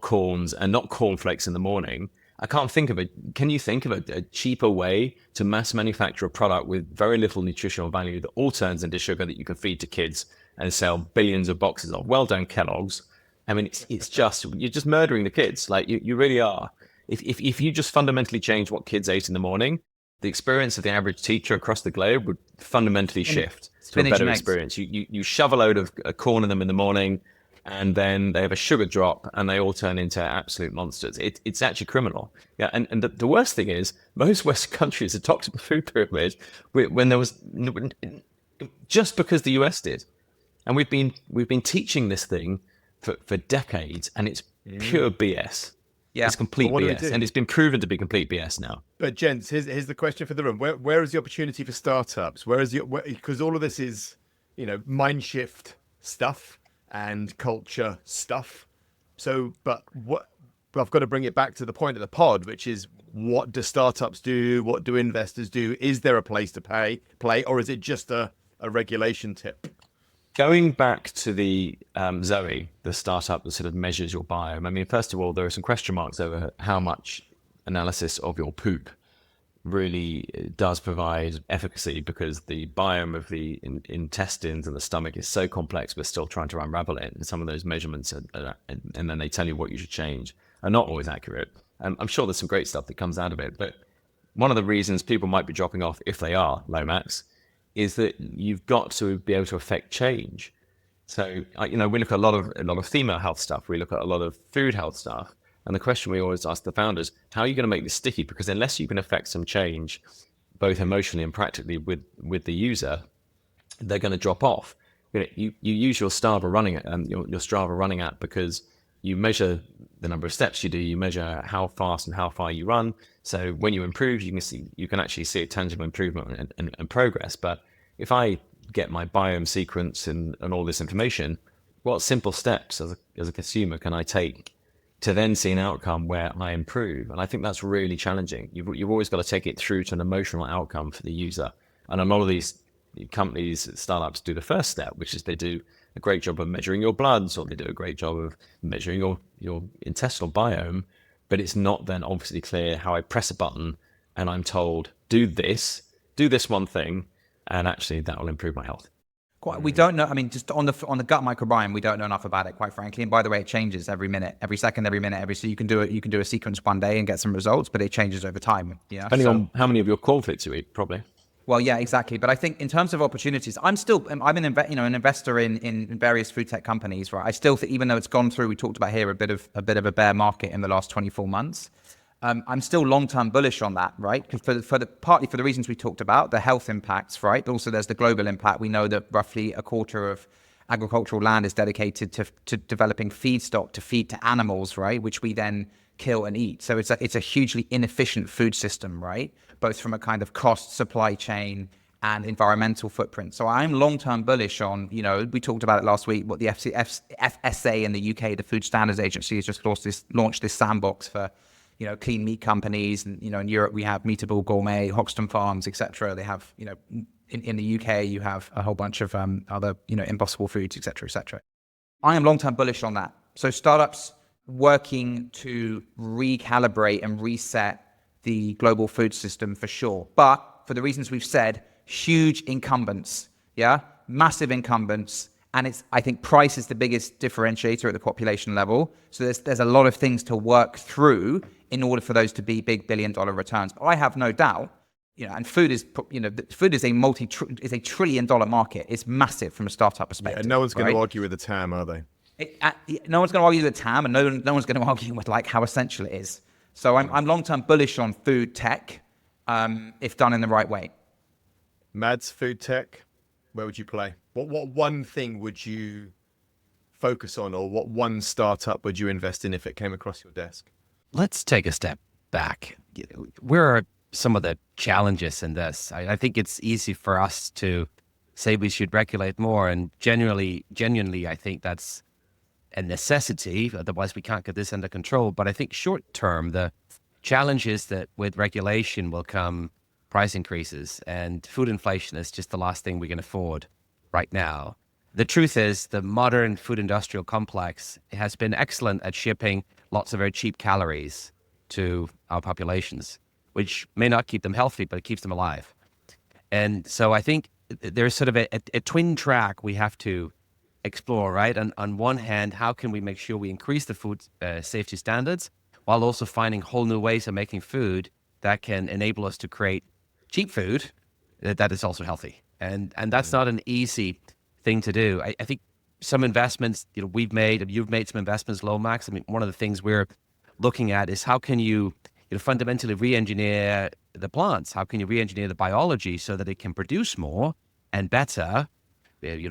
corns and not cornflakes in the morning. I can't think of it. Can you think of a cheaper way to mass manufacture a product with very little nutritional value that all turns into sugar that you can feed to kids and sell billions of boxes of? Well done, Kellogg's. I mean, it's just, you're just murdering the kids. Like you really are. If you just fundamentally change what kids ate in the morning, the experience of the average teacher across the globe would fundamentally shift to a better experience. You shove a load of corn in them in the morning, and then they have a sugar drop, and they all turn into absolute monsters. It's actually criminal. Yeah, and the worst thing is, most Western countries are toxic food pyramid when there was just because the US did, and we've been teaching this thing for decades, and it's pure BS. Yeah, it's complete BS, and it's been proven to be complete BS now. But gents, here's the question for the room: where is the opportunity for startups? Because all of this is, mind shift stuff and culture stuff. So, but I've got to bring it back to the point of the pod, which is, what do startups do? What do investors do? Is there a place to play, or is it just a regulation tip? Going back to the Zoe, the startup that sort of measures your biome. I mean, first of all, there are some question marks over how much analysis of your poop really does provide efficacy, because the biome of the intestines and the stomach is so complex. We're still trying to unravel it. And some of those measurements, and then they tell you what you should change, are not always accurate. I'm sure there's some great stuff that comes out of it. But one of the reasons people might be dropping off, if they are Lomax, is that you've got to be able to affect change. So, we look at a lot of female health stuff. We look at a lot of food health stuff. And the question we always ask the founders, how are you going to make this sticky? Because unless you can affect some change, both emotionally and practically with the user, they're going to drop off. You use your Strava running app because you measure the number of steps you do, you measure how fast and how far you run. So when you improve, you can actually see a tangible improvement and progress. But if I get my biome sequence and all this information, what simple steps as a consumer can I take to then see an outcome where I improve? And I think that's really challenging. You've always got to take it through to an emotional outcome for the user. And a lot of these companies, startups, do the first step, which is they do a great job of measuring your bloods, or they do a great job of measuring your intestinal biome, but it's not then obviously clear how I press a button and I'm told, do this one thing, and actually that will improve my health. We don't know. I mean, just on the gut microbiome, we don't know enough about it, quite frankly. And by the way, it changes every minute, every second, every minute, so you can do a sequence one day and get some results, but it changes over time. Yeah. Depending on how many of your cornflakes you eat, probably. Well, yeah, exactly. But I think in terms of opportunities, I'm an investor in various food tech companies, right? I still think, even though it's gone through, we talked about here, a bit of a bear market in the last 24 months. I'm still long-term bullish on that, right? Partly for the reasons we talked about, the health impacts, right? But also there's the global impact. We know that roughly a quarter of agricultural land is dedicated to developing feedstock to feed to animals, right? Which we then kill and eat. So it's a hugely inefficient food system, right? Both from a kind of cost, supply chain, and environmental footprint. So I'm long-term bullish on, we talked about it last week, what the FSA in the UK, the Food Standards Agency, has just launched this sandbox for clean meat companies. And, in Europe, we have Meatable Gourmet, Hoxton Farms, etc. They have, in the UK, you have a whole bunch of other, Impossible Foods, etc., etc. I am long-term bullish on that. So startups working to recalibrate and reset the global food system for sure. But for the reasons we've said, huge incumbents, massive incumbents. And I think price is the biggest differentiator at the population level. So there's a lot of things to work through in order for those to be big billion-dollar returns. But I have no doubt, and food is a trillion-dollar market. It's massive from a startup perspective. Yeah, no one's going to argue with the TAM, are they? No one's going to argue with the TAM, and no one's going to argue with how essential it is. So I'm long-term bullish on food tech, if done in the right way. Mads, food tech, where would you play? What one thing would you focus on, or what one startup would you invest in if it came across your desk? Let's take a step back. Where are some of the challenges in this? I think it's easy for us to say we should regulate more, and genuinely, I think that's a necessity. Otherwise, we can't get this under control. But I think short term, the challenge is that with regulation will come price increases, and food inflation is just the last thing we can afford right now. The truth is, the modern food industrial complex has been excellent at shipping lots of very cheap calories to our populations, which may not keep them healthy, but it keeps them alive. And so I think there's sort of a twin track we have to explore, right? On one hand, how can we make sure we increase the food safety standards while also finding whole new ways of making food that can enable us to create cheap food that is also healthy? And that's not an easy thing to do. I think some investments, you've made some investments, Lomax. I mean, one of the things we're looking at is how can you fundamentally re-engineer the plants? How can you re-engineer the biology so that it can produce more and better,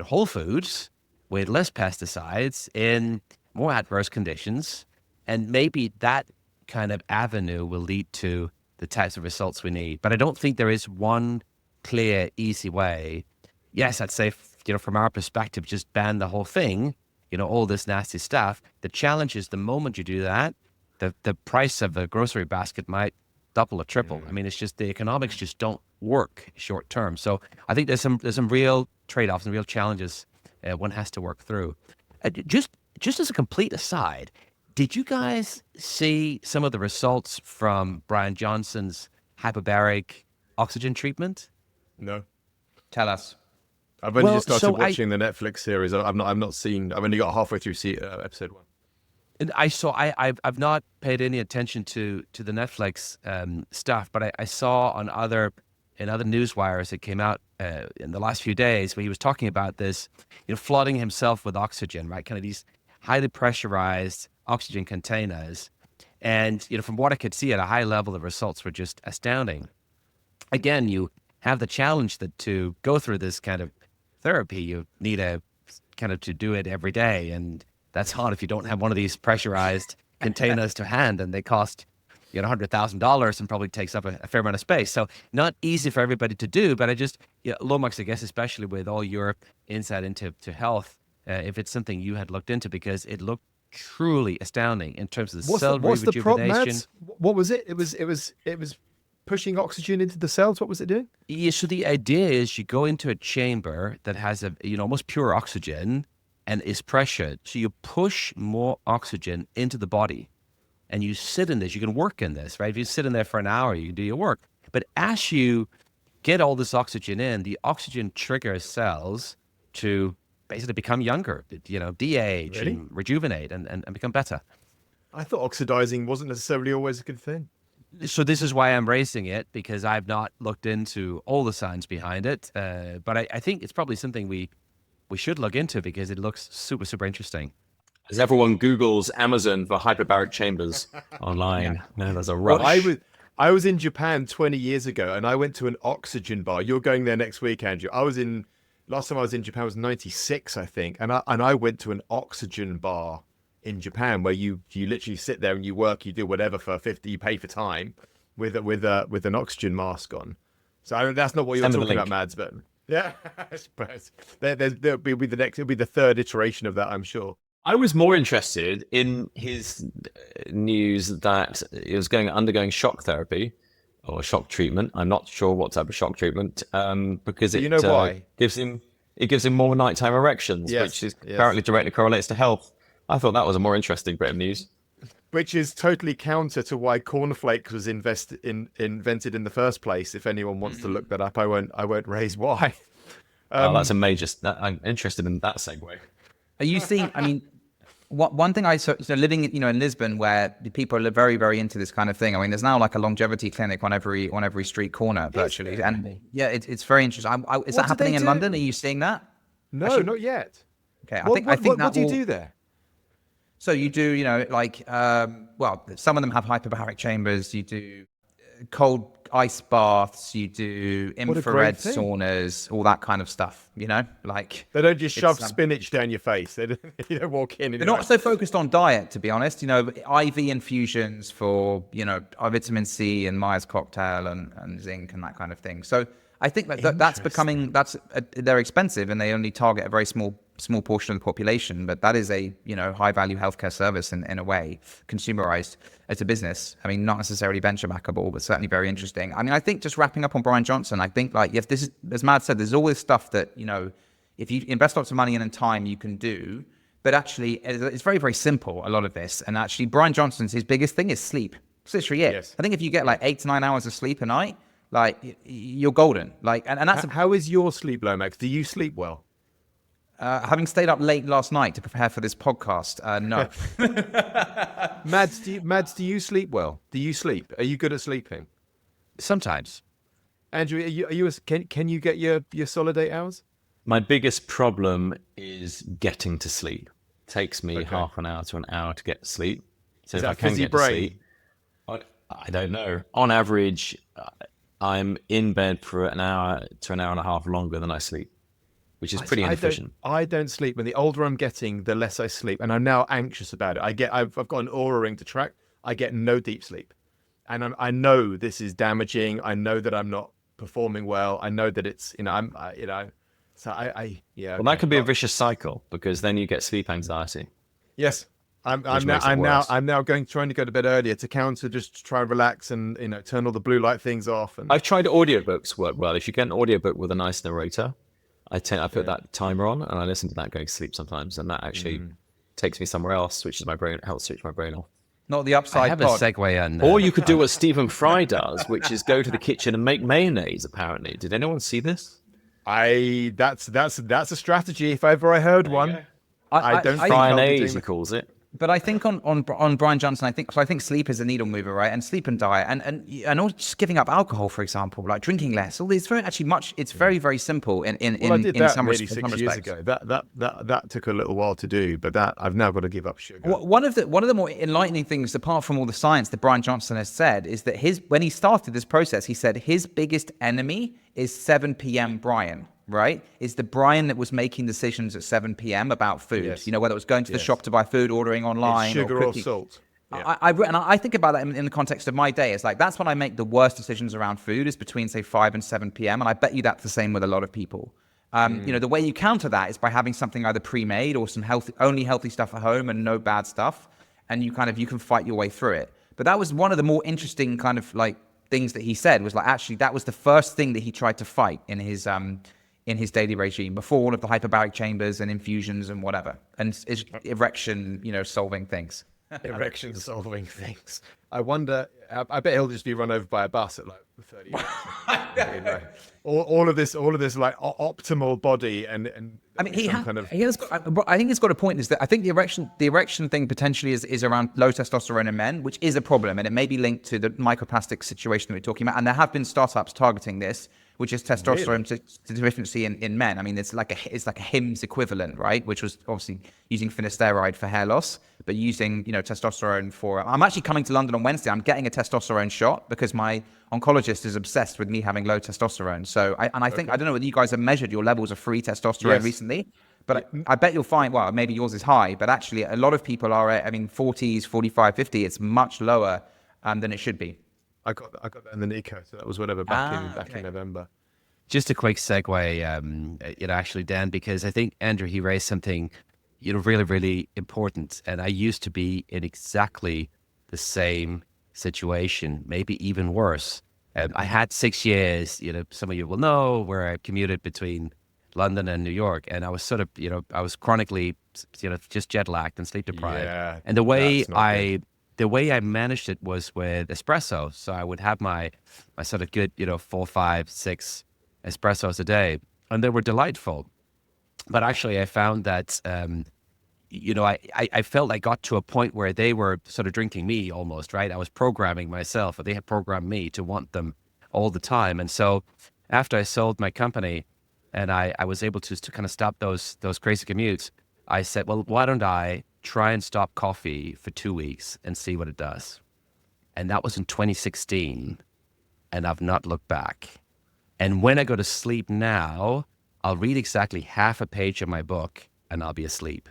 whole foods with less pesticides in more adverse conditions? And maybe that kind of avenue will lead to the types of results we need. But I don't think there is one clear, easy way. Yes, I'd say, from our perspective, just ban the whole thing, all this nasty stuff. The challenge is the moment you do that, the price of the grocery basket might double or triple. I mean, it's just the economics just don't work short term. So I think there's some real trade-offs and real challenges one has to work through. Just as a complete aside, did you guys see some of the results from Brian Johnson's hyperbaric oxygen treatment? No. Tell us. I've only just started watching the Netflix series. I've not seen. I've only got halfway through episode 1. And I've not paid any attention to the Netflix stuff, but I saw in other news wires that came out in the last few days where he was talking about this, flooding himself with oxygen, right? Kind of these highly pressurized oxygen containers. And, from what I could see at a high level, the results were just astounding. Again, you have the challenge that to go through this kind of therapy, you need to do it every day. And that's hard if you don't have one of these pressurized containers to hand, and they cost $100,000 and probably takes up a fair amount of space. So not easy for everybody to do, but Lomax, I guess, especially with all your insight into health, if it's something you had looked into, because it looked truly astounding in terms of the cell what's rejuvenation. the prop, Mads? What was it? It was pushing oxygen into the cells. What was it doing? Yeah, so the idea is you go into a chamber that has almost pure oxygen and is pressured. So you push more oxygen into the body and you sit in this. You can work in this, right? If you sit in there for an hour, you can do your work. But as you get all this oxygen in, the oxygen triggers cells to basically become younger, de-age and rejuvenate and become better. I thought oxidizing wasn't necessarily always a good thing. So this is why I'm raising it, because I've not looked into all the science behind it. But I think it's probably something we should look into because it looks super, super interesting. As everyone Googles Amazon for hyperbaric chambers online, no, there's a rush. Well, I was in Japan 20 years ago, and I went to an oxygen bar. You're going there next week, Andrew. Last time I was in Japan was 96, I think, and I went to an oxygen bar in Japan where you literally sit there and you work, you do whatever for 50, you pay for time with an oxygen mask on. So that's not what you're talking about, Mads, but yeah, I suppose there'll be it'll be the third iteration of that, I'm sure. I was more interested in his news that he was undergoing shock therapy or shock treatment. I'm not sure what type of shock treatment, because it why? gives him more nighttime erections, which is apparently directly correlates to health. I thought that was a more interesting bit of news. Which is totally counter to why cornflakes was invented in the first place. If anyone wants to look that up, I won't raise why. That's a major. I'm interested in that segue. Are you seeing? I mean, one thing so living in Lisbon, where the people are very, very into this kind of thing. I mean, there's now like a longevity clinic on every street corner virtually, and yeah, it's very interesting. Is that happening in London? Are you seeing that? No, actually, not yet. Okay, I think what do you do there? So you do, some of them have hyperbaric chambers. You do cold ice baths. You do infrared saunas, all that kind of stuff. They don't just shove spinach down your face. You don't walk in. They're not so focused on diet, to be honest. IV infusions for vitamin C and Myers cocktail and zinc and that kind of thing. So I think that's becoming they're expensive and they only target a very small portion of the population, but that is a high value healthcare service in a way, consumerized as a business. I mean, not necessarily venture backable, but certainly very interesting. I mean, I think just wrapping up on Brian Johnson, I think if this is, as Matt said, there's all this stuff that if you invest lots of money and time, you can do. But actually, it's very, very simple, a lot of this. And actually, Brian Johnson's, his biggest thing is sleep. It's literally it. Yes. I think if you get 8 to 9 hours of sleep a night, you're golden. And that's how is your sleep, Lomax? Do you sleep well? Having stayed up late last night to prepare for this podcast, no. Mads, do you sleep well? Do you sleep? Are you good at sleeping? Sometimes. Andrew, can you get your solid 8 hours? My biggest problem is getting to sleep. It takes me half an hour to an hour to get to sleep. So Is if that I can fizzy get brain? to sleep, I don't know. On average, I'm in bed for an hour to an hour and a half longer than I sleep, which is pretty inefficient. I don't sleep. And the older I'm getting, the less I sleep. And I'm now anxious about it. I've got an Aura ring to track. I get no deep sleep. And I know this is damaging. I know that I'm not performing well. I know that it's, so yeah. Well, that could be a vicious cycle because then you get sleep anxiety. Yes. I'm now trying to go to bed earlier to counter, just to try and relax and turn all the blue light things off. And I've tried audiobooks work well. If you get an audiobook with a nice narrator, I put that timer on and I listen to that going to sleep sometimes, and that actually takes me somewhere else, switches my brain, helps switch my brain off. Not the upside I have pod. a segue on. Or you could do what Stephen Fry does, which is go to the kitchen and make mayonnaise. Apparently, did anyone see this? that's a strategy if ever I heard one. I don't think I'll be doing Fryonnaise, he calls it. But I think on Brian Johnson, I think sleep is a needle mover, right? And sleep and diet, and also just giving up alcohol, for example, like drinking less. All these it's very very simple in I did that some nearly respects. 6 years ago. That took a little while to do, but that I've now got to give up sugar. One of the more enlightening things, apart from all the science that Brian Johnson has said, is that when he started this process, he said his biggest enemy is 7 p.m. Brian. Right? Is the Brian that was making decisions at 7 p.m. about food. Yes. Whether it was going to the shop to buy food, ordering online, It's sugar or cooking. salt. Yeah. I think about that in the context of my day. It's like, that's when I make the worst decisions around food, is between, say, 5 and 7 p.m. And I bet you that's the same with a lot of people. The way you counter that is by having something either pre-made or some only healthy stuff at home and no bad stuff. And you can fight your way through it. But that was one of the more interesting kind of like things that he said, was like, actually, that was the first thing that he tried to fight in his daily regime, before all of the hyperbaric chambers and infusions and whatever, and erection, solving things. Erection solving things. I wonder. I bet he'll just be run over by a bus at like 30 years. All of this like optimal body and I mean, I think it's got a point. Is that I think the erection thing potentially is around low testosterone in men, which is a problem, and it may be linked to the microplastic situation that we're talking about. And there have been startups targeting this, which is testosterone deficiency in men. I mean, it's like a HIMSS equivalent, right? Which was obviously using finasteride for hair loss, but using testosterone for. I'm actually coming to London on Wednesday. I'm getting a testosterone shot because my oncologist is obsessed with me having low testosterone. So I don't know whether you guys have measured your levels of free testosterone recently, but I bet you'll find, well, maybe yours is high, but actually a lot of people are at, 40s, 45, 50. It's much lower than it should be. I got that in the Nico, so that was whatever back in November. Just a quick segue, actually, Dan, because I think Andrew, he raised something, really, really important. And I used to be in exactly the same situation, maybe even worse. I had 6 years, some of you will know, where I commuted between London and New York. And I was sort of, I was chronically, just jet lagged and sleep deprived. Yeah, and the way I managed it was with espresso. So I would have my sort of good, 4, 5, 6 espressos a day, and they were delightful. But actually, I found that, I felt I got to a point where they were sort of drinking me almost, right? I was programming myself, or they had programmed me to want them all the time. And so after I sold my company and I was able to kind of stop those crazy commutes, I said, well, why don't I try and stop coffee for 2 weeks and see what it does? And that was in 2016, and I've not looked back. And when I go to sleep now, I'll read exactly half a page of my book and I'll be asleep.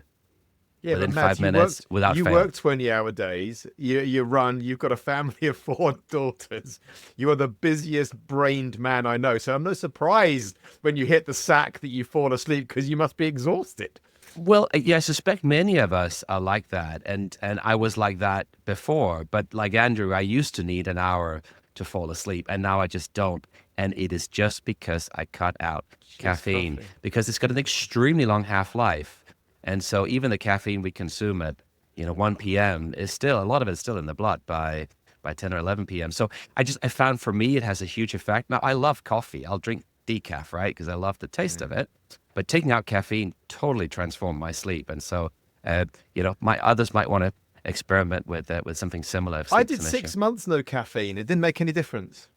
Yeah, within but Matt, 5 minutes without fail. You work 20-hour days. You run. You've got a family of 4 daughters. You are the busiest brained man I know. So I'm not surprised when you hit the sack that you fall asleep, because you must be exhausted. Well, yeah, I suspect many of us are like that. And I was like that before. But like Andrew, I used to need an hour to fall asleep, and now I just don't. And it is just because I cut out caffeine, because it's got an extremely long half-life. And so even the caffeine we consume at 1 p.m. is still, a lot of it is still in the blood by 10 or 11 p.m. So I found, for me, it has a huge effect. Now, I love coffee. I'll drink decaf, right? Because I love the taste of it. But taking out caffeine totally transformed my sleep. And so, my others might want to experiment with something similar. If I sleep's did an 6 issue. months no caffeine. It didn't make any difference.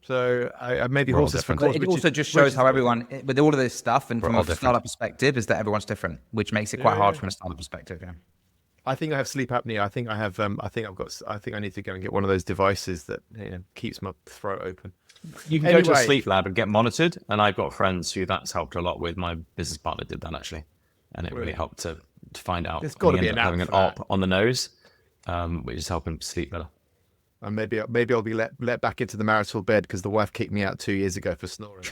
So I maybe We're all horses for different. course. But it which also is- just which shows is- how everyone, with all of this stuff, and We're from all a different. startup perspective, is that everyone's different, which makes it quite hard from a startup perspective. Yeah. I think I have sleep apnea. I think I have. I think I need to go and get one of those devices that keeps my throat open. You can go to a Anyway. sleep lab and get monitored. And I've got friends who that's helped a lot with. My business partner did that actually, and it really helped to find out. There's gotta He be ended an up having app an for that. op on the nose, which is helping sleep better. And maybe I'll be let back into the marital bed because the wife kicked me out 2 years ago for snoring.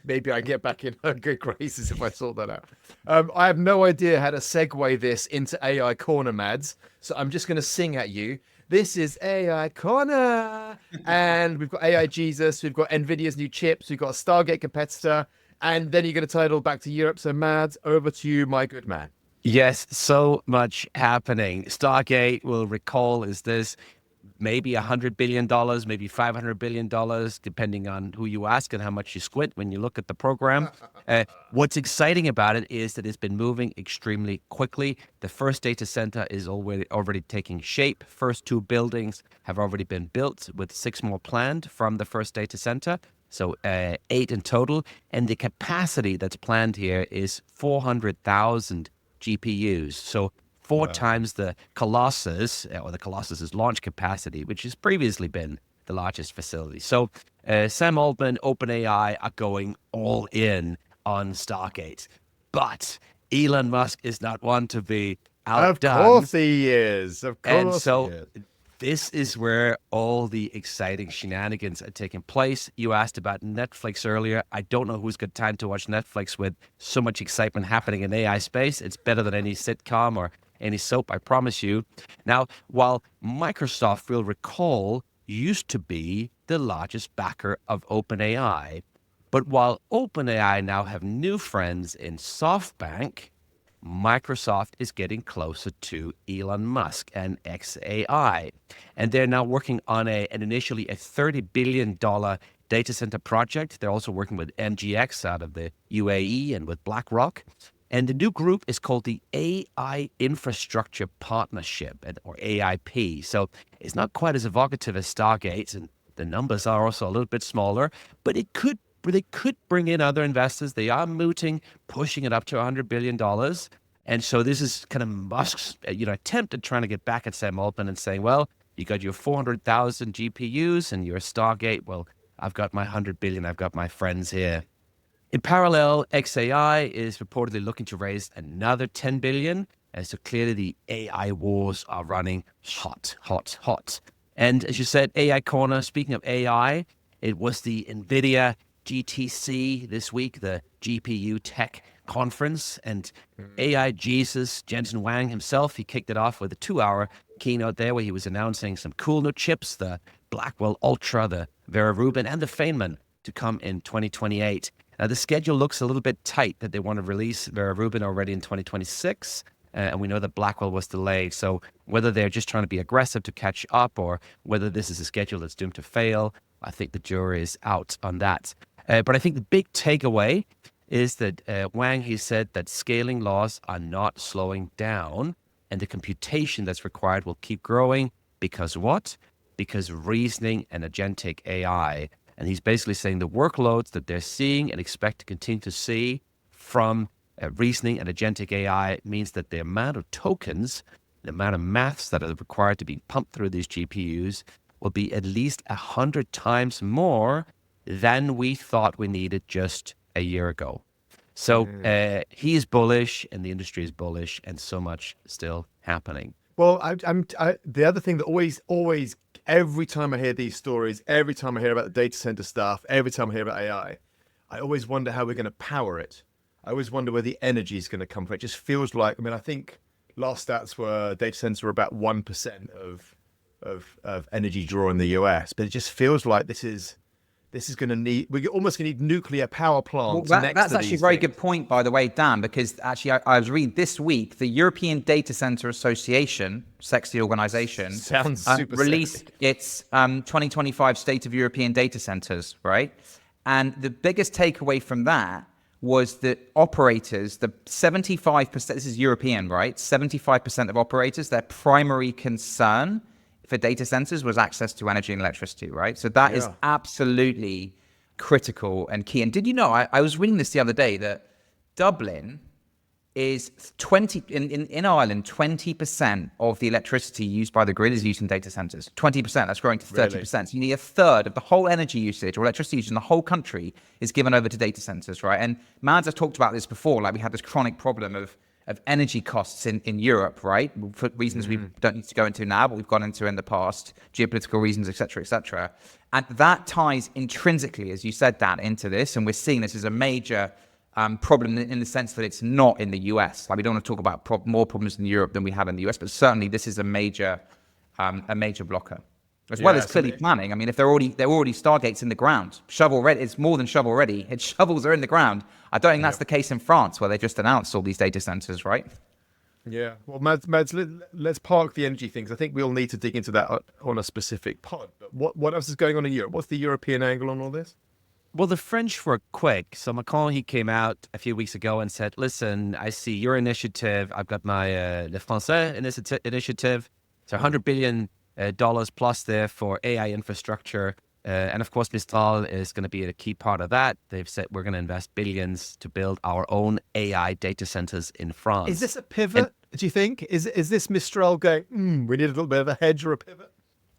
Maybe I get back in her good graces if I sort that out. I have no idea how to segue this into AI Corner, Mads. So I'm just going to sing at you. This is AI Corner. And we've got AI Jesus. We've got NVIDIA's new chips. We've got a Stargate competitor. And then you're going to tie it all back to Europe. So Mads, over to you, my good man. Yes, so much happening. Stargate, we'll recall, is this maybe $100 billion, maybe $500 billion, depending on who you ask and how much you squint when you look at the program. What's exciting about it is that it's been moving extremely quickly. The first data center is already taking shape. First 2 buildings have already been built, with 6 more planned from the first data center. So 8 in total. And the capacity that's planned here is 400,000 GPUs. So 4 times the Colossus, or the Colossus's launch capacity, which has previously been the largest facility. So Sam Altman, OpenAI are going all in on Stargate. But Elon Musk is not one to be outdone. Of course he is. Of course And so he is. this is where all the exciting shenanigans are taking place. You asked about Netflix earlier. I don't know who's got time to watch Netflix with so much excitement happening in AI space. It's better than any sitcom or any soap, I promise you. Now, while Microsoft, will recall, used to be the largest backer of OpenAI, but while OpenAI now have new friends in SoftBank, Microsoft is getting closer to Elon Musk and XAI. And they're now working on an initially a $30 billion data center project. They're also working with MGX out of the UAE and with BlackRock. And the new group is called the AI Infrastructure Partnership, or AIP. So it's not quite as evocative as Stargate, and the numbers are also a little bit smaller, but they could bring in other investors. They are mooting, pushing it up to $100 billion. And so this is kind of Musk's attempt at trying to get back at Sam Altman and saying, well, you got your 400,000 GPUs and your Stargate. Well, I've got my 100 billion. I've got my friends here. In parallel, XAI is reportedly looking to raise another 10 billion. And so clearly the AI wars are running hot, hot, hot. And as you said, AI Corner, speaking of AI, it was the NVIDIA GTC this week, the GPU tech conference. And AI Jesus, Jensen Huang himself, he kicked it off with a 2-hour keynote there where he was announcing some cool new chips, the Blackwell Ultra, the Vera Rubin, and the Feynman to come in 2028. Now, the schedule looks a little bit tight, that they want to release Vera Rubin already in 2026. And we know that Blackwell was delayed. So whether they're just trying to be aggressive to catch up or whether this is a schedule that's doomed to fail, I think the jury is out on that. But I think the big takeaway is that Wang, he said that scaling laws are not slowing down and the computation that's required will keep growing. Because what? Because reasoning and agentic AI. And he's basically saying the workloads that they're seeing and expect to continue to see from reasoning and agentic AI means that the amount of tokens, the amount of maths that are required to be pumped through these GPUs will be at least 100 times more than we thought we needed just a year ago. So he is bullish and the industry is bullish and so much still happening. Well, the other thing that always, every time I hear these stories, every time I hear about the data center stuff, every time I hear about AI, I always wonder how we're going to power it. I always wonder where the energy is going to come from. It just feels like, I think last stats were data centers were about 1% of energy draw in the US, but it just feels like this is going to need, we're almost going to need nuclear power plants. Well, next that's to actually a these very things. good point, by the way, Dan, because actually I was reading this week, the European Data Center Association, sexy organization, Sounds super released its 2025 State of European Data Centers, right? And the biggest takeaway from that was that operators, the 75%, this is European, right? 75% of operators, their primary concern for data centers was access to energy and electricity, right? So that is absolutely critical and key. And did you know, I was reading this the other day, that Dublin is in Ireland, 20% of the electricity used by the grid is used in data centers. 20%, that's growing to 30%. Really? So you need a third of the whole energy usage or electricity usage in the whole country is given over to data centers, right? And Mads has talked about this before, like we had this chronic problem of energy costs in Europe, right? For reasons we don't need to go into now, but we've gone into in the past, geopolitical reasons, et cetera, et cetera. And that ties intrinsically, as you said, Dan, into this. And we're seeing this as a major problem in the sense that it's not in the US. Like we don't want to talk about more problems in Europe than we have in the US, but certainly this is a major blocker. As well as clearly planning. I mean, if there are already Stargates in the ground, shovel ready, it's more than shovel ready. Shovels are in the ground. I don't think that's the case in France, where they just announced all these data centers, right? Yeah. Well, Mads, let's park the energy things. I think we'll need to dig into that on a specific pod. But what else is going on in Europe? What's the European angle on all this? Well, the French were quick. So Macron, he came out a few weeks ago and said, listen, I see your initiative. I've got my Le Français initiative. It's $100 billion plus there for AI infrastructure. And of course, Mistral is going to be a key part of that. They've said we're going to invest billions to build our own AI data centers in France. Is this a pivot, do you think? Is this Mistral going, we need a little bit of a hedge or a pivot?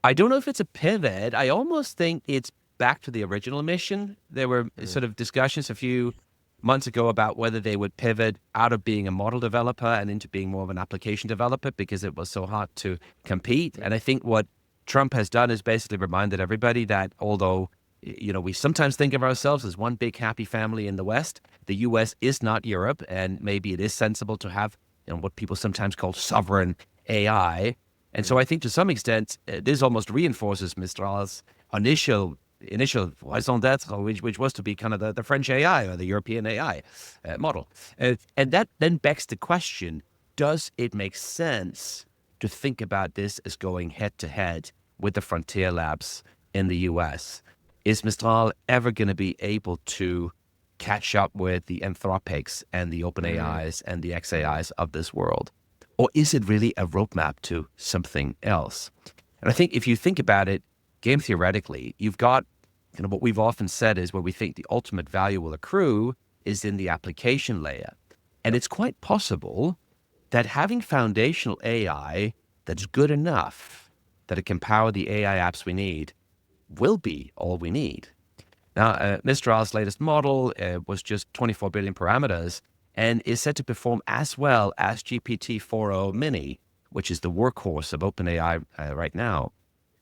I don't know if it's a pivot. I almost think it's back to the original mission. There were sort of discussions a few months ago about whether they would pivot out of being a model developer and into being more of an application developer because it was so hard to compete. And I think what Trump has done is basically reminded everybody that although, we sometimes think of ourselves as one big happy family in the West, the US is not Europe, and maybe it is sensible to have what people sometimes call sovereign AI. And so I think to some extent, this almost reinforces Mistral's initial raison d'etre, which was to be kind of the French AI or the European AI model. And that then begs the question, does it make sense to think about this as going head-to-head with the frontier labs in the US? Is Mistral ever going to be able to catch up with the Anthropics and the OpenAIs and the XAIs of this world? Or is it really a roadmap to something else? And I think if you think about it, game theoretically, you've got what we've often said is where we think the ultimate value will accrue is in the application layer. And it's quite possible that having foundational AI that's good enough that it can power the AI apps we need will be all we need. Now, Mistral's latest model was just 24 billion parameters and is set to perform as well as GPT-4o Mini, which is the workhorse of OpenAI right now.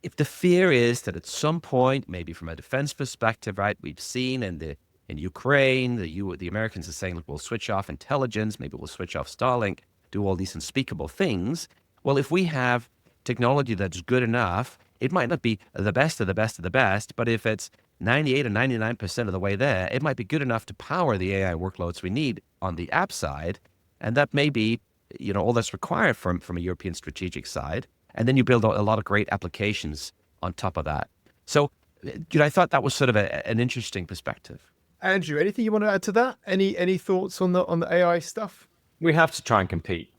If the fear is that at some point, maybe from a defense perspective, right, we've seen in Ukraine, the Americans are saying, look, we'll switch off intelligence, maybe we'll switch off Starlink, do all these unspeakable things. Well, if we have technology that's good enough, it might not be the best of the best of the best, but if it's 98 or 99% of the way there, it might be good enough to power the AI workloads we need on the app side. And that may be, all that's required from a European strategic side. And then you build a lot of great applications on top of that. So, I thought that was sort of an interesting perspective. Andrew, anything you want to add to that? Any thoughts on the AI stuff? We have to try and compete.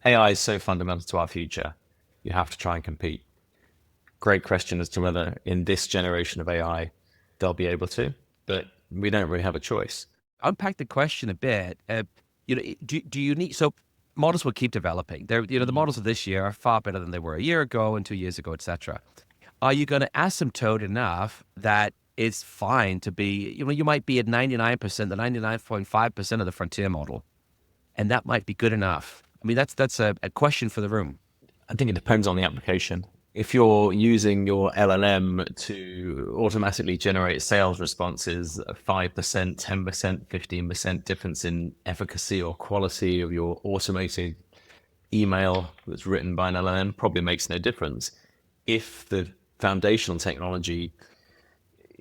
AI is so fundamental to our future. You have to try and compete. Great question as to whether in this generation of AI they'll be able to, but we don't really have a choice. Unpack the question a bit. Do you need models will keep developing. The models of this year are far better than they were a year ago and 2 years ago, etc. Are you going to asymptote enough that it's fine to be, you might be at 99%, the 99.5% of the frontier model, and that might be good enough? I mean, that's a question for the room. I think it depends on the application. If you're using your LLM to automatically generate sales responses, a 5%, 10%, 15% difference in efficacy or quality of your automated email that's written by an LLM probably makes no difference. If the foundational technology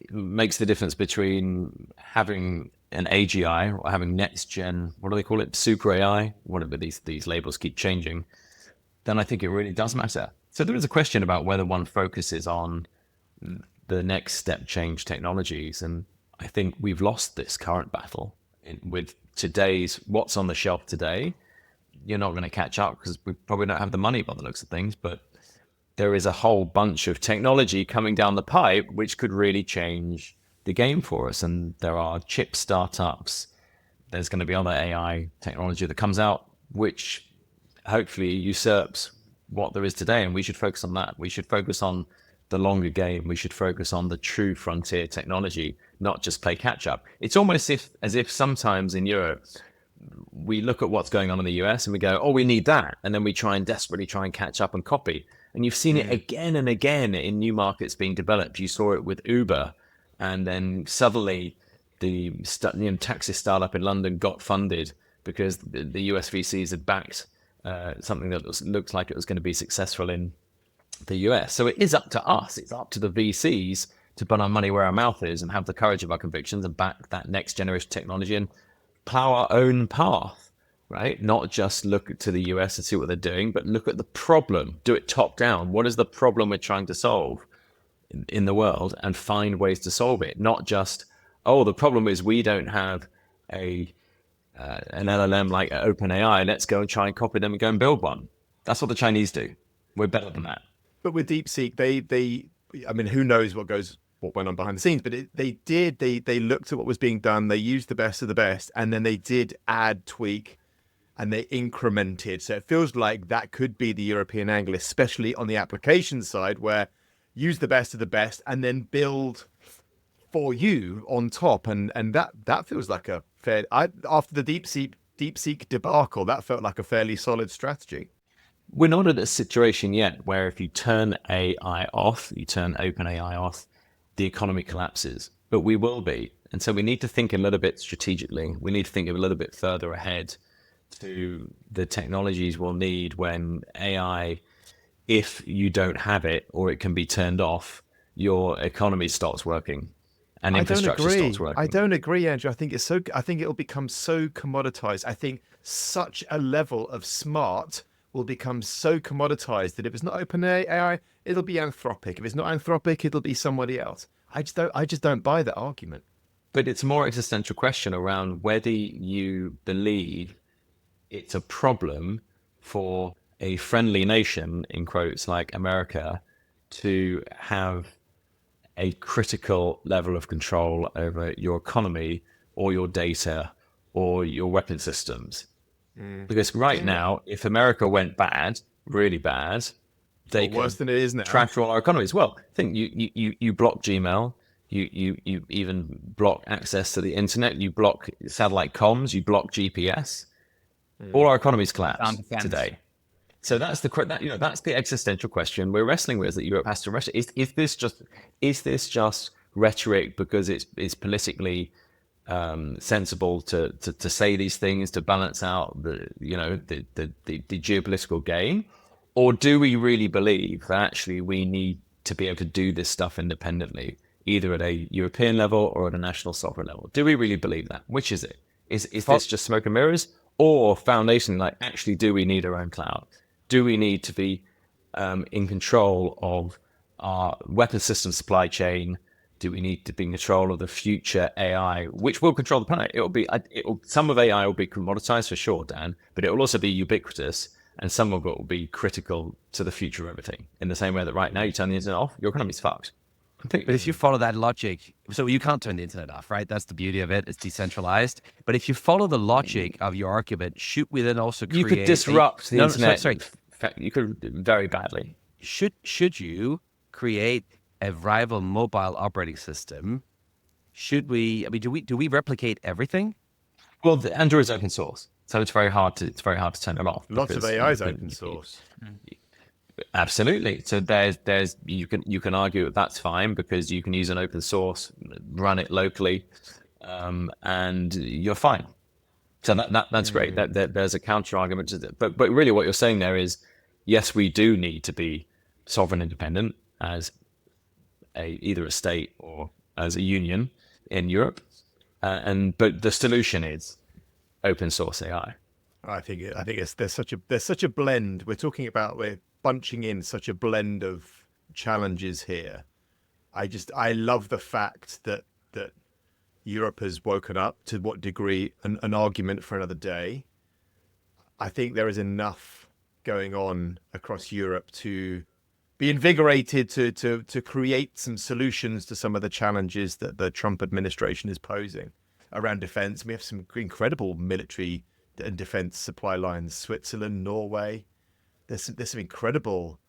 makes the difference between having an AGI or having next gen, what do they call it? Super AI, whatever these labels keep changing, then I think it really does matter. So there is a question about whether one focuses on the next step change technologies. And I think we've lost this current battle with today's what's on the shelf today. You're not going to catch up because we probably don't have the money by the looks of things, but there is a whole bunch of technology coming down the pipe which could really change the game for us. And there are chip startups. There's going to be other AI technology that comes out, which hopefully usurps what there is today. And we should focus on that. We should focus on the longer game. We should focus on the true frontier technology, not just play catch up. It's almost as if sometimes in Europe, we look at what's going on in the US and we go, oh, we need that. And then we desperately try and catch up and copy. And you've seen it again and again in new markets being developed. You saw it with Uber. And then suddenly the taxi startup in London got funded because the US VCs had backed something that looked like it was going to be successful in the US. So it is up to us. It's up to the VCs to put our money where our mouth is and have the courage of our convictions and back that next generation technology and plow our own path, right? Not just look to the US and see what they're doing, but look at the problem, do it top down. What is the problem we're trying to solve in the world and find ways to solve it? Not just, oh, the problem is we don't have an LLM like OpenAI. Let's go and try and copy them and go and build one. That's what the Chinese do. We're better than that. But with DeepSeek, I mean, who knows what went on behind the scenes, but they looked at what was being done. They used the best of the best, and then they did add, tweak, and they incremented. So it feels like that could be the European angle, especially on the application side, where use the best of the best and then build for you on top. And that feels like a fair, after the DeepSeek debacle, that felt like a fairly solid strategy. We're not at a situation yet where if you turn AI off, you turn OpenAI off, the economy collapses, but we will be. And so we need to think a little bit strategically. We need to think a little bit further ahead to the technologies we'll need when AI, if you don't have it or it can be turned off, your economy stops working and infrastructure stops working. I don't agree, Andrew. I think it'll become so commoditized. I think such a level of smart will become so commoditized that if it's not OpenAI, it'll be Anthropic. If it's not Anthropic, it'll be somebody else. I just don't buy that argument. But it's a more existential question around whether you believe it's a problem for a friendly nation, in quotes, like America, to have a critical level of control over your economy or your data or your weapon systems. Because right now, if America went bad, really bad, they worse than it is now. Track all our economies. Well, I think you block Gmail, you even block access to the internet, you block satellite comms, you block GPS. All our economies collapse today. So that's that's the existential question we're wrestling with that Europe has to wrestle. Is this just rhetoric because it's politically sensible to say these things to balance out the geopolitical game, or do we really believe that actually we need to be able to do this stuff independently, either at a European level or at a national sovereign level? Do we really believe that? Which is it? Is this just smoke and mirrors, or foundation? Like, actually, do we need our own cloud? Do we need to be in control of our weapon system supply chain? Do we need to be in control of the future AI, which will control the planet? Some of AI will be commoditized for sure, Dan, but it will also be ubiquitous, and some of it will be critical to the future of everything. In the same way that right now you turn the internet off, your economy's fucked. But if you follow that logic, so you can't turn the internet off, right? That's the beauty of it. It's decentralized. But if you follow the logic of your argument, should we then also create... You could disrupt the internet. Sorry. You could very badly. Should you create a rival mobile operating system? Should we? I mean, do we replicate everything? Well, the Android is open source, so it's very hard to turn it off. Lots of AI is open source. Absolutely. So there's you can argue that that's fine because you can use an open source, run it locally, and you're fine. So that's great. There's a counter argument to it. But really, what you're saying there is, yes, we do need to be sovereign independent as either a state or as a union in Europe, but the solution is open source AI. I think there's such a blend. We're bunching in such a blend of challenges here. I love the fact that Europe has woken up, to what degree an argument for another day. I think there is enough going on across Europe to be invigorated to create some solutions to some of the challenges that the Trump administration is posing around defense. We have some incredible military and defense supply lines, Switzerland, Norway. There's some incredible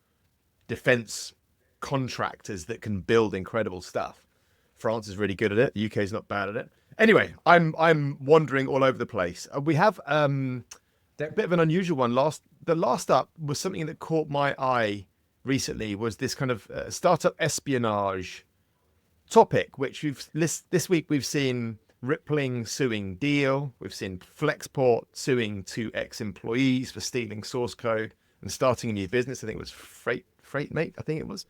defense contractors that can build incredible stuff. France is really good at it. The UK is not bad at it. Anyway, I'm wandering all over the place. We have a bit of an unusual one. The last up was something that caught my eye recently, was this kind of startup espionage topic, which this week we've seen Rippling suing Deal. We've seen Flexport suing 2 ex-employees for stealing source code and starting a new business. I think it was Freightmate, I think it was.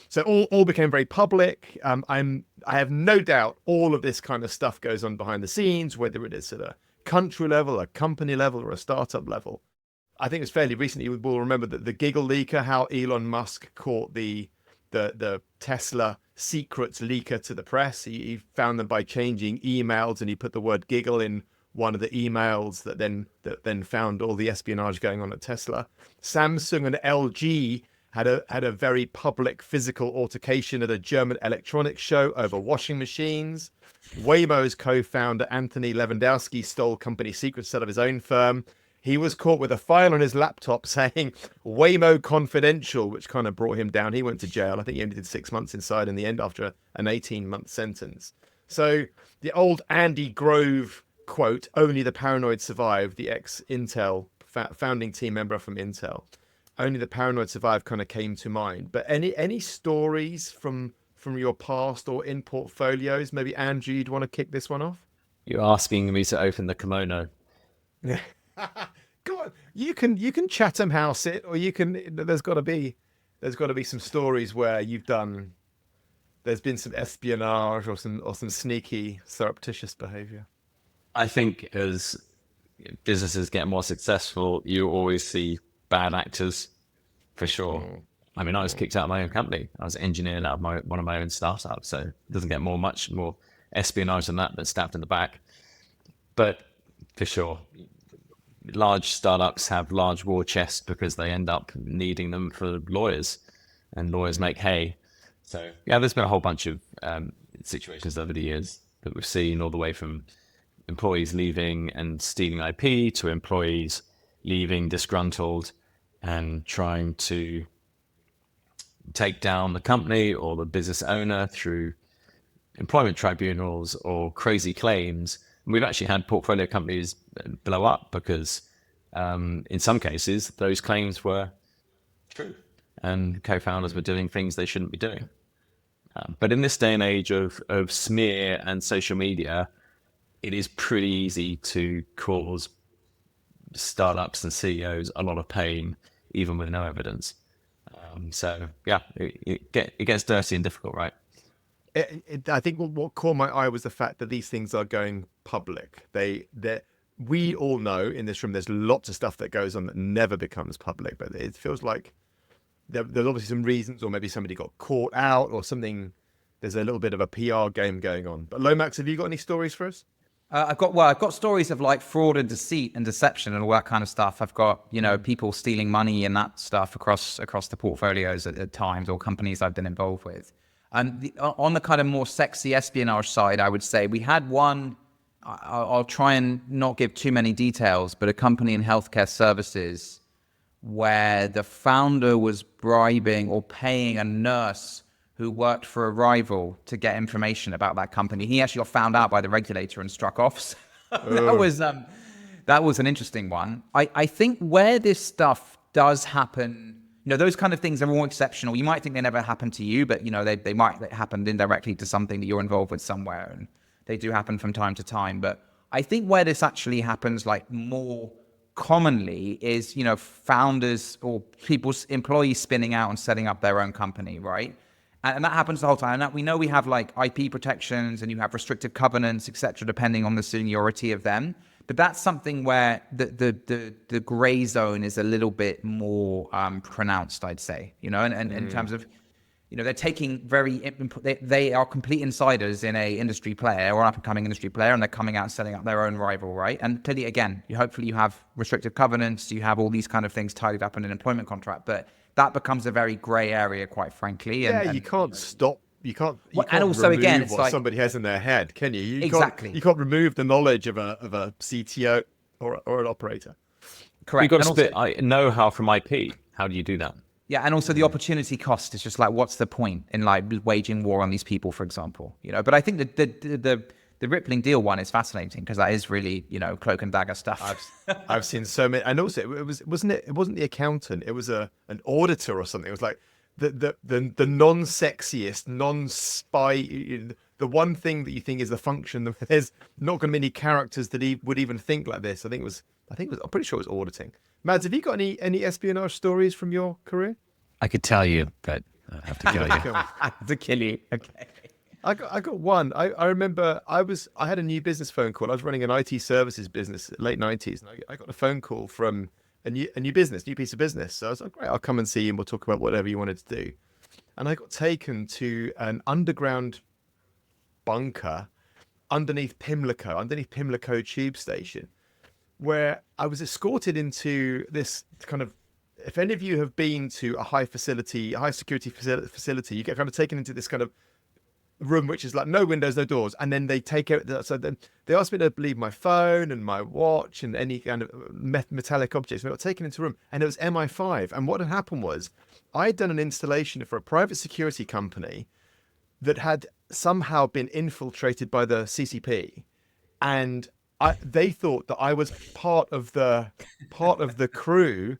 So all became very public. I have no doubt all of this kind of stuff goes on behind the scenes, whether it is at a country level, a company level, or a startup level. I think it was fairly recently, you will remember that the Giggle leaker, how Elon Musk caught the Tesla secrets leaker to the press. He found them by changing emails, and he put the word giggle in one of the emails that then found all the espionage going on at Tesla. Samsung and LG had a very public physical altercation at a German electronics show over washing machines. Waymo's co-founder Anthony Lewandowski stole company secrets out of his own firm. He was caught with a file on his laptop saying Waymo confidential, which kind of brought him down. He went to jail. I think he only did 6 months inside in the end after an 18-month sentence. So the old Andy Grove quote, "Only the paranoid survive," the ex-Intel founding team member from Intel. Only the paranoid survive kind of came to mind. But any stories from your past or in portfolios? Maybe Andrew, you'd want to kick this one off? You're asking me to open the kimono. Go on. You can Chatham House it, or you can. There's got to be some stories where there's been some espionage or some sneaky surreptitious behavior. I think as businesses get more successful, you always see bad actors, for sure. I mean, I was kicked out of my own company. I was engineering out of one of my own startups, so it doesn't get much more espionage than that that's stabbed in the back. But for sure, large startups have large war chests because they end up needing them for lawyers, and lawyers make hay. So yeah, there's been a whole bunch of situations over the years that we've seen, all the way from employees leaving and stealing IP to employees leaving disgruntled and trying to take down the company or the business owner through employment tribunals or crazy claims. And we've actually had portfolio companies blow up because in some cases those claims were true and co-founders were doing things they shouldn't be doing. But in this day and age of smear and social media, it is pretty easy to cause startups and CEOs a lot of pain, even with no evidence. So yeah, it gets dirty and difficult, right? I think what caught my eye was the fact that these things are going public. We all know in this room there's lots of stuff that goes on that never becomes public, but it feels like there's obviously some reasons, or maybe somebody got caught out or something. There's a little bit of a PR game going on. But Lomax, have you got any stories for us? I've got stories of like fraud and deceit and deception and all that kind of stuff. I've got, people stealing money and that stuff across the portfolios at times, or companies I've been involved with. And on the kind of more sexy espionage side, I would say we had one, I'll try and not give too many details, but a company in healthcare services where the founder was bribing or paying a nurse who worked for a rival to get information about that company. He actually got found out by the regulator and struck off. So that was an interesting one. I think where this stuff does happen, those kind of things are more exceptional. You might think they never happen to you, but they might happen indirectly to something that you're involved with somewhere, and they do happen from time to time. But I think where this actually happens like more commonly is, founders or people's employees spinning out and setting up their own company, right? And that happens the whole time. And we know we have like IP protections and you have restrictive covenants, etc., depending on the seniority of them. But that's something where the gray zone is a little bit more pronounced, I'd say, in terms of they're taking they are complete insiders in a industry player or an up-and-coming industry player, and they're coming out and setting up their own rival, right? And clearly, again, hopefully you have restrictive covenants, you have all these kind of things tied up in an employment contract, but that becomes a very grey area, quite frankly. And you can't stop. You can't. And also, remove again, it's what like somebody has in their head, can you? Exactly. You can't remove the knowledge of a CTO or an operator. Correct. You've got to And also- split know-how from IP. How do you do that? Yeah, and also the opportunity cost is just like, what's the point in like waging war on these people, for example? But I think that the Rippling deal one is fascinating because that is really cloak and dagger stuff. I've seen so many, and also it wasn't the accountant, it was an auditor or something. It was like the non-sexiest, non-spy, the one thing that you think is the function. There's not going to be any characters that he would even think like this. I'm pretty sure it was auditing. Mads, have you got any espionage stories from your career? I could tell you, but I have to kill you. To kill you. Okay. I got one. I remember I had a new business phone call. I was running an IT services business late 90s, and I got a phone call from a new piece of business. So I was like, great, I'll come and see you and we'll talk about whatever you wanted to do. And I got taken to an underground bunker underneath Pimlico tube station, where I was escorted into this kind of, if any of you have been to a high security facility, you get kind of taken into this kind of room which is like no windows, no doors, and then they take it. So then they asked me to leave my phone and my watch and any kind of metallic objects. We got taken into a room, and it was MI5. And what had happened was I'd done an installation for a private security company that had somehow been infiltrated by the CCP, and they thought that I was part of the crew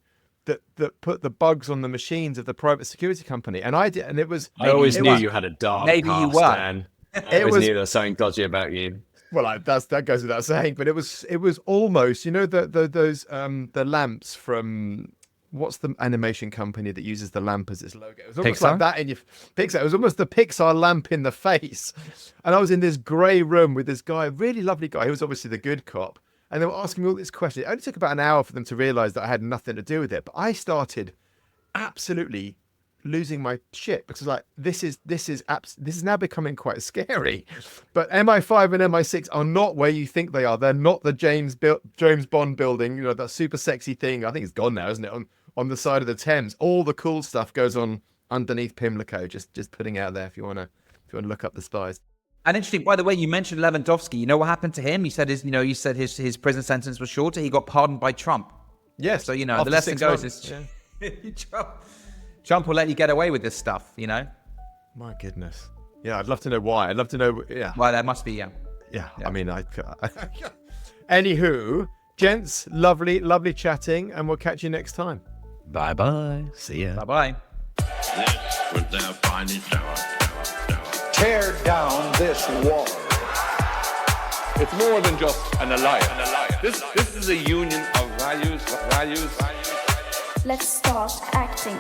that put the bugs on the machines of the private security company, and I did, and it was. I always knew you had a dark maybe past, you were. Dan. I always knew there was something dodgy about you. Well, that goes without saying, but it was almost, the lamps from. What's the animation company that uses the lamp as its logo? It was almost Pixar? like that in your Pixar. It was almost the Pixar lamp in the face. And I was in this grey room with this guy, a really lovely guy. He was obviously the good cop. And they were asking me all these questions. It only took about an hour for them to realise that I had nothing to do with it. But I started absolutely losing my shit because like this is now becoming quite scary. But MI5 and MI6 are not where you think they are. They're not the James Bond building, that super sexy thing. I think it's gone now, isn't it? On the side of the Thames. All the cool stuff goes on underneath Pimlico. Just putting it out there if you want to look up the spies. And interesting, by the way, you mentioned Lewandowski. You know what happened to him? You said his prison sentence was shorter. He got pardoned by Trump. Yes. So the lesson goes is Trump will let you get away with this stuff. My goodness. Yeah, I'd love to know why. I'd love to know. Yeah. Well, that must be Yeah. I mean, Anywho, gents, lovely chatting, and we'll catch you next time. Bye-bye. See ya. Bye-bye. This was their finest hour. Tear down this wall. It's more than just an alliance. This is a union of values. Let's start acting.